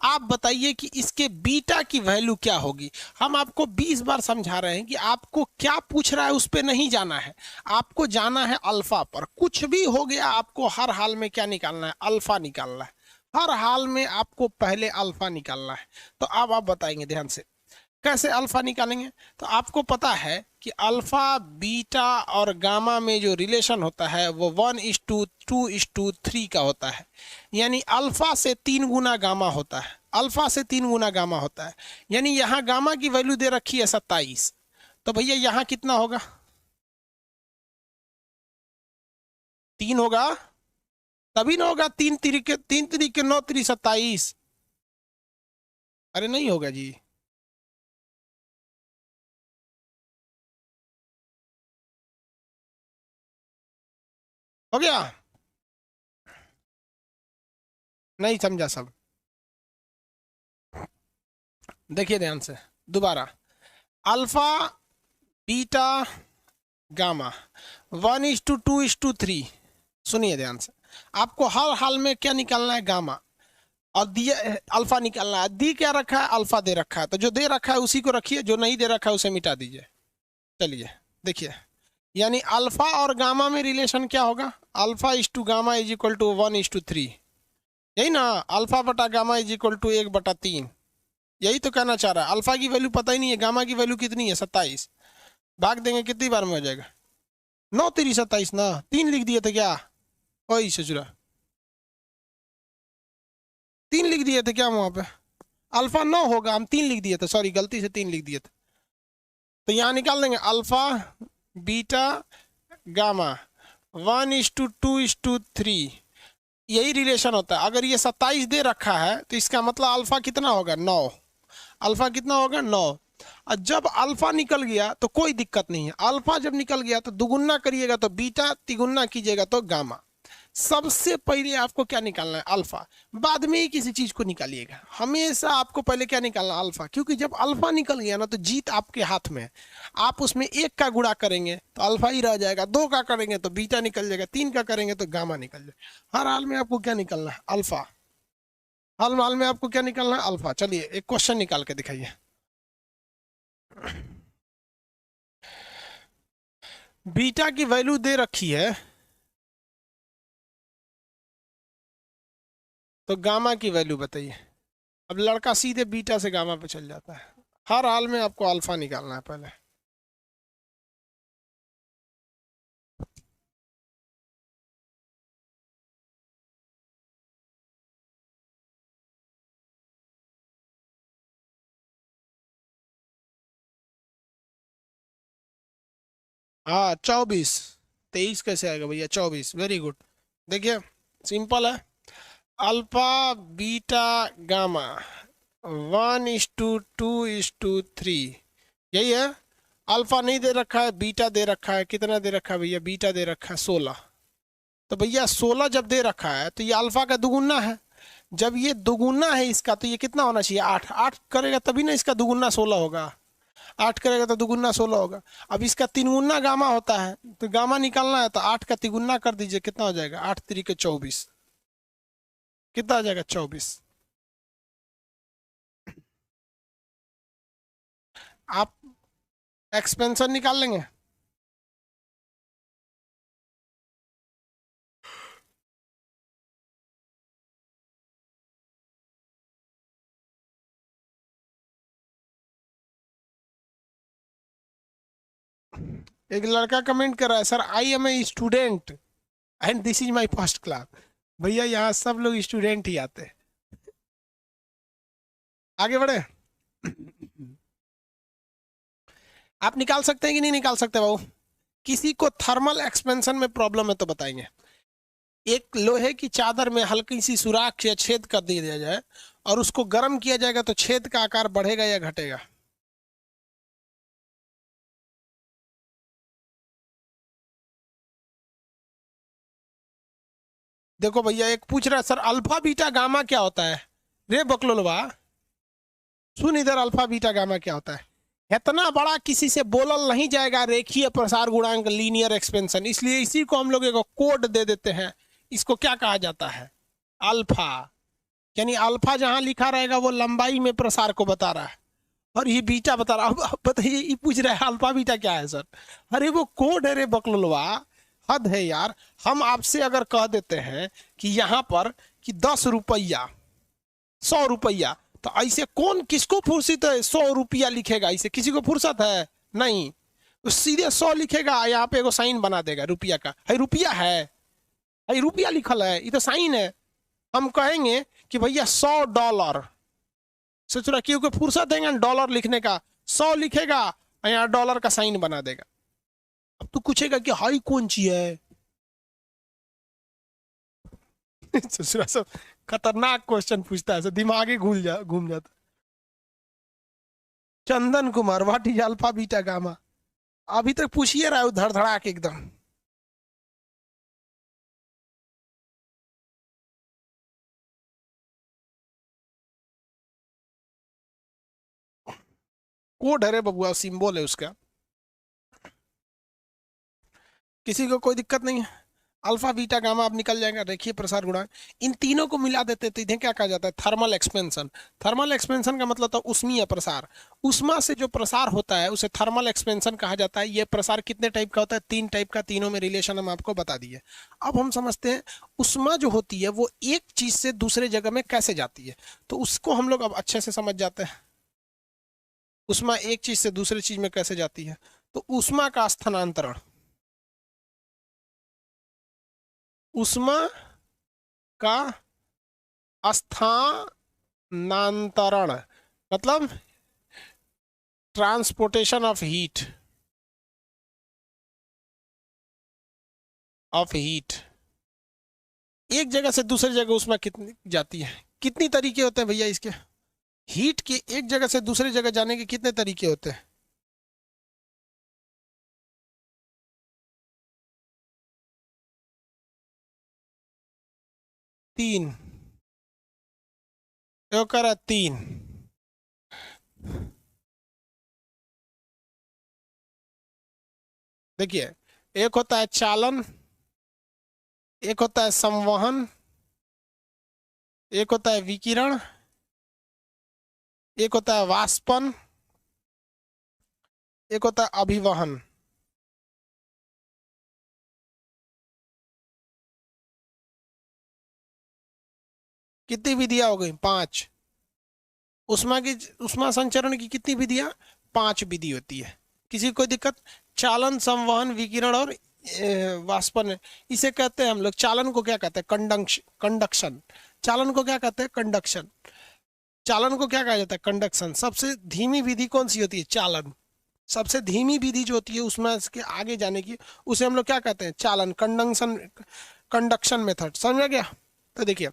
आप बताइए कि इसके बीटा की वैल्यू क्या होगी। हम आपको 20 बार समझा रहे हैं कि आपको क्या पूछ रहा है उस पर नहीं जाना है, आपको जाना है अल्फा पर। कुछ भी हो गया, आपको हर हाल में क्या निकालना है? अल्फा निकालना है। हर हाल में आपको पहले अल्फा निकालना है। तो अब आप बताएंगे ध्यान से कैसे अल्फा निकालेंगे। तो आपको पता है कि अल्फा बीटा और गामा में जो रिलेशन होता है वो 1:2:3 का होता है, यानी अल्फा से 3 गुना गामा होता है, अल्फा से 3 गुना गामा होता है। यानी यहाँ गामा की वैल्यू दे रखी है 27, तो भैया यहाँ कितना होगा? 3 होगा, तभी ना होगा। 3 तरीके 9 3 27। अरे नहीं होगा जी, हो गया? नहीं समझा सब? देखिए ध्यान से दोबारा, अल्फा बीटा गामा 1:2:3। सुनिए ध्यान से, आपको हर हाल में क्या निकालना है? गामा। और दिया अल्फा निकालना है। दी क्या रखा है? अल्फा दे रखा है, तो जो दे रखा है उसी को रखिए, जो नहीं दे रखा है उसे मिटा दीजिए। चलिए देखिए, यानी अल्फा और गामा में रिलेशन क्या होगा? Alpha is to gamma is equal to 1:3, यही ना? अल्फा बटा गामा इज इक्वल टू 1/3, यही तो कहना चाह रहा है। अल्फा की वैल्यू पता ही नहीं है, गामा की वैल्यू कितनी है? 27। भाग देंगे कितनी बार में हो जाएगा? 9 3 27 ना, 3 लिख दिए थे क्या? वही सचुरा, 3 लिख दिए थे क्या वहां पे? अल्फा 9 होगा, हम 3 लिख दिए थे, सॉरी गलती से 3 लिख दिए थे। तो यहाँ निकाल देंगे अल्फा बीटा गामा 1:2:3, यही रिलेशन होता है। अगर ये 27 दे रखा है तो इसका मतलब अल्फा कितना होगा, 9। अल्फा कितना होगा, 9। और जब अल्फा निकल गया तो कोई दिक्कत नहीं है। अल्फा जब निकल गया तो दुगुना करिएगा तो बीटा, तिगुना कीजिएगा तो गामा। सबसे पहले आपको क्या निकालना है, अल्फा। बाद में ही किसी चीज को निकालिएगा। हमेशा आपको पहले क्या निकालना, अल्फा। क्योंकि जब अल्फा निकल गया ना तो जीत आपके हाथ में है। आप उसमें एक का गुणा करेंगे तो अल्फा ही रह जाएगा, दो का करेंगे तो बीटा निकल जाएगा, तीन का करेंगे तो गामा निकल जाएगा। हर हाल में आपको क्या निकलना है, अल्फा। हर हाल में आपको क्या निकलना है, अल्फा। चलिए एक क्वेश्चन निकाल के दिखाइए। बीटा की वैल्यू दे रखी है तो गामा की वैल्यू बताइए। अब लड़का सीधे बीटा से गामा पे चल जाता है। हर हाल में आपको अल्फा निकालना है पहले। हाँ 24। 23 कैसे आएगा भैया, 24, वेरी गुड। देखिए सिंपल है। अल्फा बीटा गामा 1:2:3, यही है। अल्फा नहीं दे रखा है, बीटा दे रखा है। कितना दे रखा है भैया, बीटा दे रखा है 16। तो भैया 16 जब दे रखा है तो ये अल्फा का दुगुना है। जब ये दुगुना है इसका तो ये कितना होना चाहिए, 8। 8 करेगा तभी ना इसका दुगुना 16 होगा। 8 करेगा तो दुगुना 16 होगा। अब इसका तिगुना गामा होता है तो गामा निकालना है तो 8 का तिगुना कर दीजिए, कितना हो जाएगा, 8 3 के 24। कितना आ जाएगा, 24। आप एक्सपेंशन निकाल लेंगे। एक लड़का कमेंट कर रहा है, sir I am a student and this is my first class. भैया यहाँ सब लोग स्टूडेंट ही आते हैं। आगे बढ़े। आप निकाल सकते हैं कि नहीं निकाल सकते बाबू। किसी को थर्मल एक्सपेंशन में प्रॉब्लम है तो बताएंगे। एक लोहे की चादर में हल्की सी सुराख या छेद कर दिया जाए और उसको गर्म किया जाएगा तो छेद का आकार बढ़ेगा या घटेगा। देखो भैया एक पूछ रहा है, सर अल्फा बीटा गामा क्या होता है। रे बकलोलवा, सुन इधर, अल्फा बीटा गामा क्या होता है। इतना बड़ा किसी से बोलल नहीं जाएगा, रेखीय प्रसार गुणांक, लीनियर एक्सपेंशन। इसलिए इसी को हम लोग एक कोड दे देते हैं। इसको क्या कहा जाता है, अल्फा। यानी अल्फा जहां लिखा रहेगा वो लंबाई में प्रसार को बता रहा है और ये बीटा बता रहा। अब बताइए, ये पूछ रहा है अल्फा बीटा क्या है सर। अरे वो कोड है रे बकलुलवा, हद है यार। हम आपसे अगर कह देते हैं कि यहाँ पर कि 10 रुपया, 100 रुपया, तो ऐसे कौन किसको फुर्सत है 100 रुपया लिखेगा, ऐसे किसी को फुर्सत है नहीं। तो सीधे 100 लिखेगा, यहाँ पे एगो साइन बना देगा रुपया का। है रुपया है रुपया लिखल है, ये तो साइन है। हम कहेंगे कि भैया $100। सोच रहा क्योंकि फुर्सत देंगे डॉलर लिखने का, 100 लिखेगा और यहाँ डॉलर का साइन बना देगा। अब तू पूछेगा कि हाई कौन सी है। ससुरा सब खतरनाक क्वेश्चन पूछता है, दिमाग ही घूम जाता। Chandan Kumar, what is alpha beta gamma. अभी तक पूछिए रहा है धड़धड़ा के एकदम। कोड है रे बबुआ, सिंबल है उसका। किसी को कोई दिक्कत नहीं है। अल्फा बीटा गामा अब निकल जाएगा, रेखीय प्रसार गुणांक। इन तीनों को मिला देते तो इन्हें क्या कहा जाता है, थर्मल एक्सपेंशन। थर्मल एक्सपेंशन का मतलब था उष्मीय प्रसार। उष्मा से जो प्रसार होता है उसे थर्मल एक्सपेंशन कहा जाता है। ये प्रसार कितने टाइप का होता है, 3 टाइप का। तीनों में रिलेशन हम आपको बता दिए। अब हम समझते हैं उष्मा जो होती है वो एक चीज से दूसरे जगह में कैसे जाती है। तो उसको हम लोग अब अच्छे से समझ जाते हैं। उष्मा एक चीज से दूसरे चीज में कैसे जाती है। तो उष्मा का स्थानांतरण, उष्मा का स्थानांतरण मतलब ट्रांसपोर्टेशन ऑफ हीट एक जगह से दूसरी जगह उष्मा कितनी जाती है? कितनी तरीके होते हैं भैया इसके? हीट के एक जगह से दूसरी जगह जाने के कितने तरीके होते हैं? 3। यो करा 3। देखिए, एक होता है चालन, एक होता है संवहन, एक होता है विकिरण, एक होता है वाष्पन, एक होता है अभिवहन। कितनी विधियां हो गई? 5। उष्मा संचरण की कितनी विधियां? 5 विधि होती है। किसी को कोई दिक्कत? चालन, संवहन, विकिरण और वाष्पन। इसे कहते हैं हम लोग, चालन को क्या कहते हैं? कंडक्शन। चालन को क्या कहते हैं? कंडक्शन। चालन को क्या कहा जाता है? कंडक्शन। सबसे धीमी विधि कौन सी होती है? चालन। सबसे धीमी विधि जो होती है उसमें इसके आगे जाने की, उसे हम लोग क्या कहते हैं? चालन, कंडक्शन। कंडक्शन मेथड, समझ में गया? तो देखिए,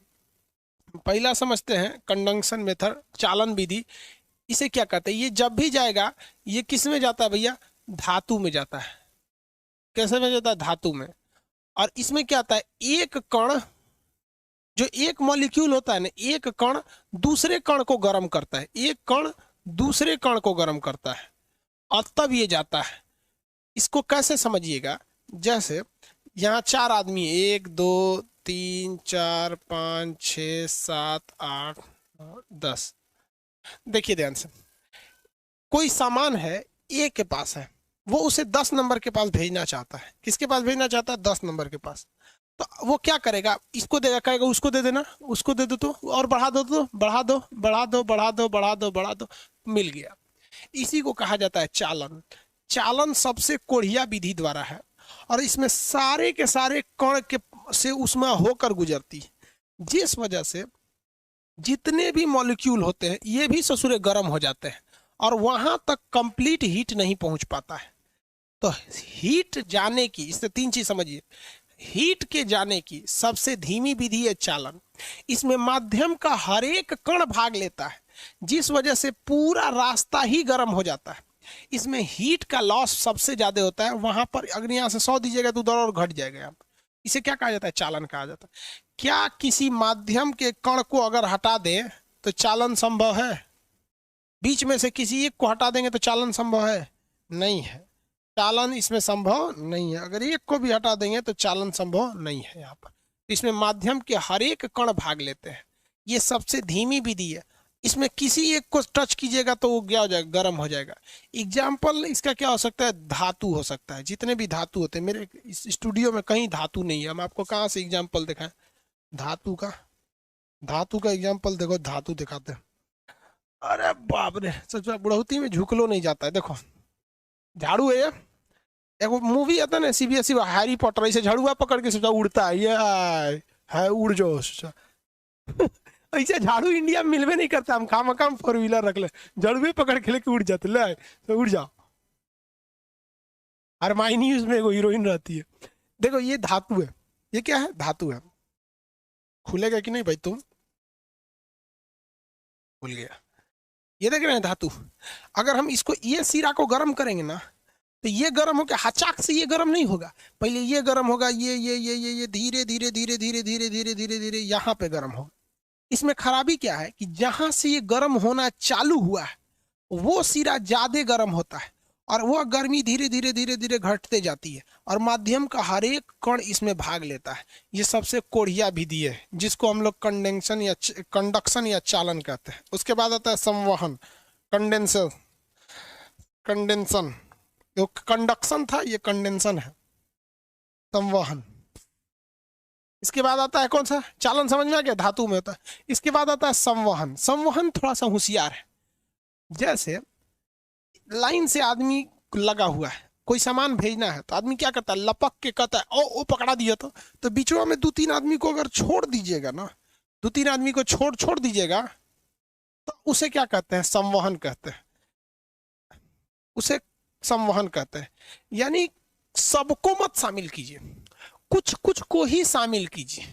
पहला समझते हैं कंडक्शन मेथड, चालन विधि। इसे क्या कहते हैं? ये जब भी जाएगा, ये किस में जाता है भैया? धातु में जाता है। कैसे में जाता है? धातु में। और इसमें क्या आता है? एक कण, जो एक मॉलिक्यूल होता है ना, एक कण दूसरे कण को गर्म करता है। एक कण दूसरे कण को गर्म करता है और तब ये जाता है। इसको कैसे समझिएगा? जैसे यहाँ 4 आदमी, 1 2 3 4 5 6 7 8 9 10। देखिए ध्यान से, कोई सामान है, ए के पास है, वो उसे 10 नंबर के पास भेजना चाहता है। किसके पास भेजना चाहता है? 10 नंबर के पास। तो वो क्या करेगा? इसको देगा, कहेगा उसको दे देना, उसको दे दो, तो और बढ़ा दो, तो बढ़ा दो, बढ़ा दो, बढ़ा दो, बढ़ा दो, बढ़ा दो, मिल गया। इसी को कहा जाता है चालन। चालन सबसे कोढ़िया विधि द्वारा है और इसमें सारे के सारे कण के से उष्मा होकर गुजरती है, जिस वजह से जितने भी मॉलिक्यूल होते हैं ये भी ससुरे गर्म हो जाते हैं और वहां तक कंप्लीट हीट नहीं पहुंच पाता है। तो हीट जाने की, इससे 3 चीज समझिए। हीट के जाने की सबसे धीमी विधि है चालन। इसमें माध्यम का हर एक कण भाग लेता है, जिस वजह से पूरा रास्ता ही गर्म हो जाता है। इसमें हीट का लॉस सबसे ज्यादा होता है। वहां पर अगर यहाँ से 100 दीजिएगा तो उधर और घट जाएगा। यहाँ इसे क्या कहा जाता है? चालन कहा जाता है। क्या किसी माध्यम के कण को अगर हटा दें तो चालन संभव है? बीच में से किसी एक को हटा देंगे तो चालन संभव है? नहीं है। चालन इसमें संभव नहीं है। अगर एक को भी हटा देंगे तो चालन संभव नहीं है। यहाँ पर इसमें माध्यम के हर एक कण भाग लेते हैं। ये सबसे धीमी विधि है। इसमें किसी एक को टच कीजिएगा तो वो क्या हो जाएगा? गर्म हो जाएगा। एग्जाम्पल इसका क्या हो सकता है? धातु हो सकता है। जितने भी धातु होते हैं, मेरे इस स्टूडियो में कहीं धातु नहीं है, हम आपको कहाँ से एग्जाम्पल दिखाएं धातु का? धातु का एग्जाम्पल देखो, धातु दिखाते हैं। अरे बाप रे, सच में बुढ़ौती में झुकलो नहीं जाता है। देखो, झाड़ू है। एक मूवी आता है ना सीबीएसई, हैरी पॉटर, ऐसे झाड़ुआ पकड़ के सोचा उड़ता है, ये है उड़ जाओ सोचा। ऐसे झाड़ू इंडिया में मिलवे नहीं करता। हम खाम 4 व्हीलर रख ले, झाड़ुए पकड़ के लेके उड़ जाते, ले तो उड़ जाओ। हरमाइनी उसमें एगो हीरोइन रहती है। देखो ये धातु है। ये क्या है? धातु है। खुलेगा कि नहीं भाई? तुम खुल गया। ये देख रहे हैं धातु। अगर हम इसको, ये सिरा को गर्म करेंगे ना, तो ये गर्म होकर हचाक से ये गर्म नहीं होगा। पहले ये गर्म होगा, ये धीरे धीरे धीरे धीरे धीरे धीरे धीरे धीरे यहाँ पे गर्म होगा। इसमें खराबी क्या है कि जहां से ये गर्म होना चालू हुआ है वो सिरा ज्यादा गर्म होता है और वह गर्मी धीरे धीरे धीरे धीरे घटते जाती है और माध्यम का हर एक कण इसमें भाग लेता है। ये सबसे कोढ़िया विधि है, जिसको हम लोग कंडक्शन या चालन कहते हैं। उसके बाद आता है संवहन, कंडेंसर, कंडेंसन। जो कंडक्शन था ये कंडेंसन है, संवहन। इसके बाद आता है कौन सा? चालन समझ में आ गया, धातु में होता है। इसके बाद आता है संवहन। संवहन थोड़ा सा होशियार है। जैसे लाइन से आदमी लगा हुआ है, कोई सामान भेजना है तो आदमी क्या करता है? लपक के कहता है ओ पकड़ा दिया। तो बीचों में 2-3 आदमी को अगर छोड़ दीजिएगा ना, 2-3 आदमी को छोड़ दीजिएगा तो उसे क्या कहते हैं? संवहन कहते हैं। उसे संवहन कहते हैं। यानी सबको मत शामिल कीजिए, कुछ कुछ को ही शामिल कीजिए।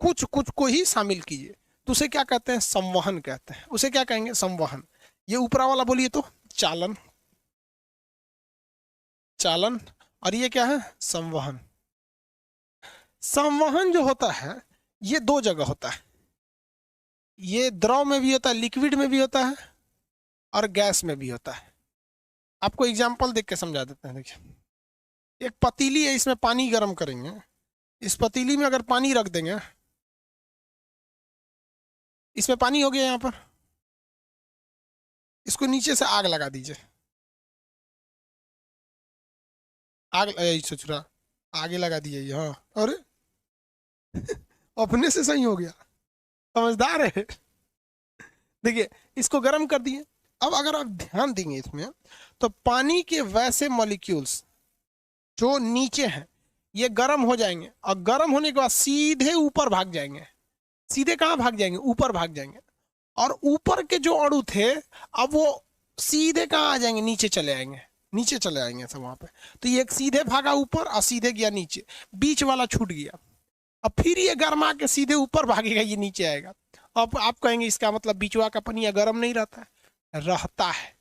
कुछ कुछ को ही शामिल कीजिए, तो उसे क्या कहते हैं? संवहन कहते हैं। उसे क्या कहेंगे? संवहन। ये ऊपरा वाला बोलिए तो चालन, चालन। और ये क्या है? संवहन। संवहन जो होता है ये दो जगह होता है, ये द्रव में भी होता है, लिक्विड में भी होता है, और गैस में भी होता है। आपको एग्जाम्पल देख के समझा देते हैं। देखिए, एक पतीली है, इसमें पानी गर्म करेंगे, इस पतीली में अगर पानी रख देंगे, इसमें पानी हो गया, यहाँ पर इसको नीचे से आग लगा दीजिए, आग सोच रहा, आगे लगा दिए, हाँ, और अपने से सही हो गया, समझदार है। देखिए, इसको गर्म कर दिए। अब अगर आप ध्यान देंगे इसमें, तो पानी के वैसे मॉलिक्यूल्स जो नीचे हैं ये गर्म हो जाएंगे, और गर्म होने के बाद सीधे ऊपर भाग जाएंगे। सीधे कहाँ भाग जाएंगे? ऊपर भाग जाएंगे। और ऊपर के जो अणु थे अब वो सीधे कहाँ आ जाएंगे? नीचे चले आएंगे, नीचे चले आएंगे सब वहां पे। तो ये एक सीधे भागा ऊपर और सीधे गया नीचे, बीच वाला छूट गया। अब फिर ये गर्मा के सीधे ऊपर भागेगा, ये नीचे आएगा। अब आप कहेंगे इसका मतलब बीचवा का पानी या गर्म नहीं रहता है? रहता है,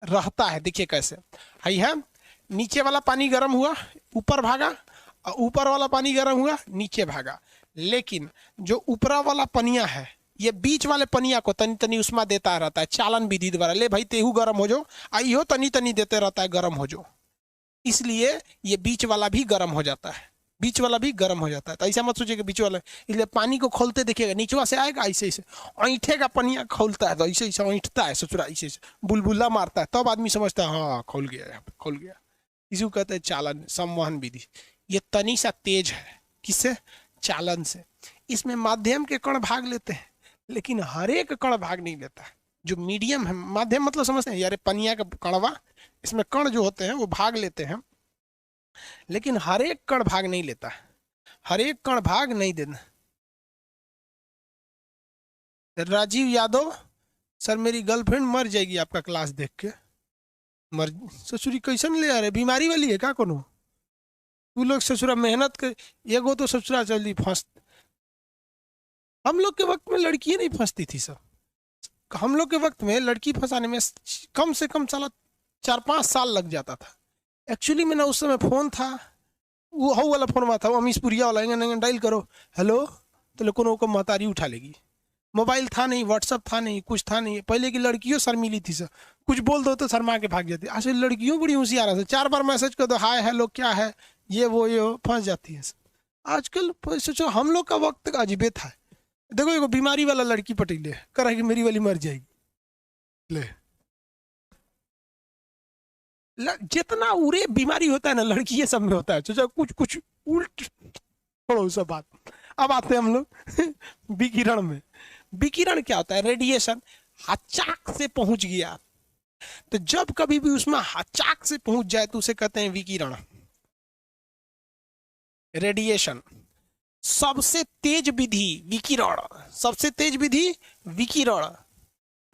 रहता है। देखिए कैसे है, नीचे वाला पानी गर्म हुआ, ऊपर भागा, और ऊपर वाला पानी गर्म हुआ, नीचे भागा। लेकिन जो ऊपरा वाला पनिया है ये बीच वाले पनिया को तनी तनी उष्मा देता रहता है चालन विधि द्वारा। ले भाई तेहू गर्म हो जाओ, आइयो तनी तनी देते रहता है गर्म हो जाओ, इसलिए ये बीच वाला भी गर्म हो जाता है, बीच वाला भी गर्म हो जाता है। तो ऐसा मत सोचिए कि बीच वाला, इसलिए पानी को खोलते देखिएगा नीचवा से आएगा, ऐसे ऐसे ऐंठेगा, पनिया खोलता है तो ऐसे ऐसे ऐंठता है, ससुरा ऐसे ऐसे बुलबुला मारता है, तब आदमी समझता है हाँ खोल गया, यहाँ पे खोल गया। इसको कहते हैं चालन, संवहन विधि। ये तनी सा तेज है, किससे? चालन से। इसमें माध्यम के कण भाग लेते हैं, लेकिन हर एक कण भाग नहीं लेता है। जो मीडियम है, माध्यम मतलब समझते हैं यार, पनिया का कणवा, इसमें कण जो होते हैं वो भाग लेते हैं, लेकिन हर एक कण भाग नहीं लेता, हर एक कण भाग नहीं देना। राजीव यादव सर, मेरी गर्लफ्रेंड मर जाएगी आपका क्लास देख के। मर ससुरी कैसन ले आ रहे, बीमारी वाली है क्या कोनो? तू लोग ससुरा मेहनत कर, एगो तो ससुरा जल्दी फंस। हम लोग के वक्त में लड़की नहीं फंसती थी सर, हम लोग के वक्त में लड़की फंसाने में कम से कम साला 4-5 साल लग जाता था। एक्चुअली में ना उस समय फोन था, वो हाउ वाला फोन था, वो अमीशपुरिया वाला, डायल करो हेलो, तो लोगों को महतारी उठा लेगी। मोबाइल था नहीं, व्हाट्सअप था नहीं, कुछ था नहीं। पहले की लड़कियों शर्मीली थी सर, कुछ बोल दो तो शर्मा के भाग जाती। आज लड़कियों बड़ी होशियार है, 4 बार मैसेज कर दो हाय हेलो क्या है, ये वो फंस जाती है। आजकल सोचो हम लोग का वक्त अजीबे था। देखो एगो बीमारी वाला लड़की पटेले करा कि मेरी वाली मर जाएगी, ले जितना उरे बीमारी होता है ना लड़की ये सब में होता है। सोचो कुछ कुछ उल्ट, छोड़ो सब बात। अब आते हैं हम लोग विकिरण में। विकिरण क्या होता है? रेडिएशन हचाक से पहुंच गया, तो जब कभी भी उसमें हचाक से पहुंच जाए तो उसे कहते हैं विकिरण, रेडिएशन। सबसे तेज विधि विकिरण, सबसे तेज विधि विकिरण।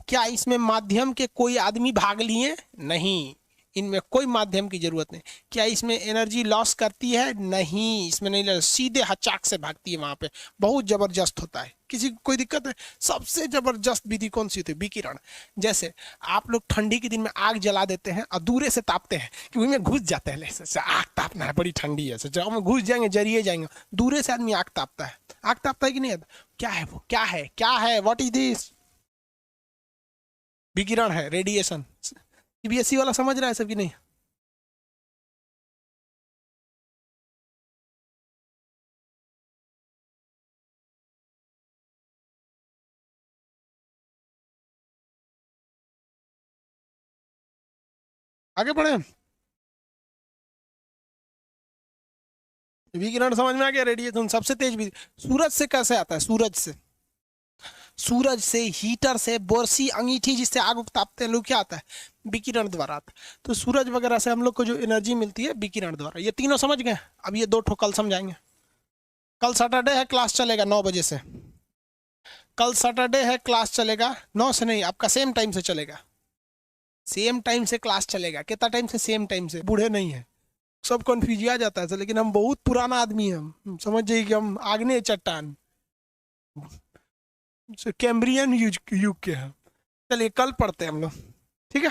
क्या इसमें माध्यम के कोई आदमी भाग लिए? नहीं, इनमें कोई माध्यम की जरूरत नहीं। क्या इसमें एनर्जी लॉस करती है? नहीं, इसमें नहीं, सीधे हचाक से भागती है वहां पे, बहुत जबरदस्त होता है। किसी को कोई दिक्कत है? सबसे जबरदस्त विधि कौन सी होती है? विकिरण। जैसे आप लोग ठंडी के दिन में आग जला देते हैं और दूरे से तापते हैं कि उनमें घुस जाते हैं, आग तापना है, बड़ी ठंडी है, जब में घुस जाएंगे जरिए जाएंगे, दूरे से आदमी आग तापता है। आग तापता है कि नहीं? क्या है वो? क्या है? क्या है? What is this? विकिरण है, रेडिएशन। सीबीएसई वाला समझ रहा है सब कि नहीं? आगे बढ़े। विकिरण समझ में आ गया? रेडिएशन सबसे तेज भी सूरज से कैसे आता है? सूरज से, सूरज से, हीटर से, बोरसी अंगीठी जिससे आग तापते हैं लोग, क्या आता है? विकिरण द्वारा आता है। तो सूरज वगैरह से हम लोग को जो एनर्जी मिलती है विकिरण द्वारा। ये तीनों समझ गए। अब ये 2 ठो कल समझाएंगे। कल सैटरडे है, क्लास चलेगा 9 बजे से। कल सैटरडे है, क्लास चलेगा 9 से नहीं, आपका सेम टाइम से चलेगा, सेम टाइम से क्लास चलेगा। कितना टाइम से? सेम टाइम से। बूढ़े नहीं है, सब कन्फ्यूज आ जाता है, लेकिन हम बहुत पुराना आदमी हैं, हम समझ जाइए कि हम आग्नेय चट्टान। कैम्ब्रियन युग युग के हैं। चलिए कल पढ़ते हैं हम लोग, ठीक है।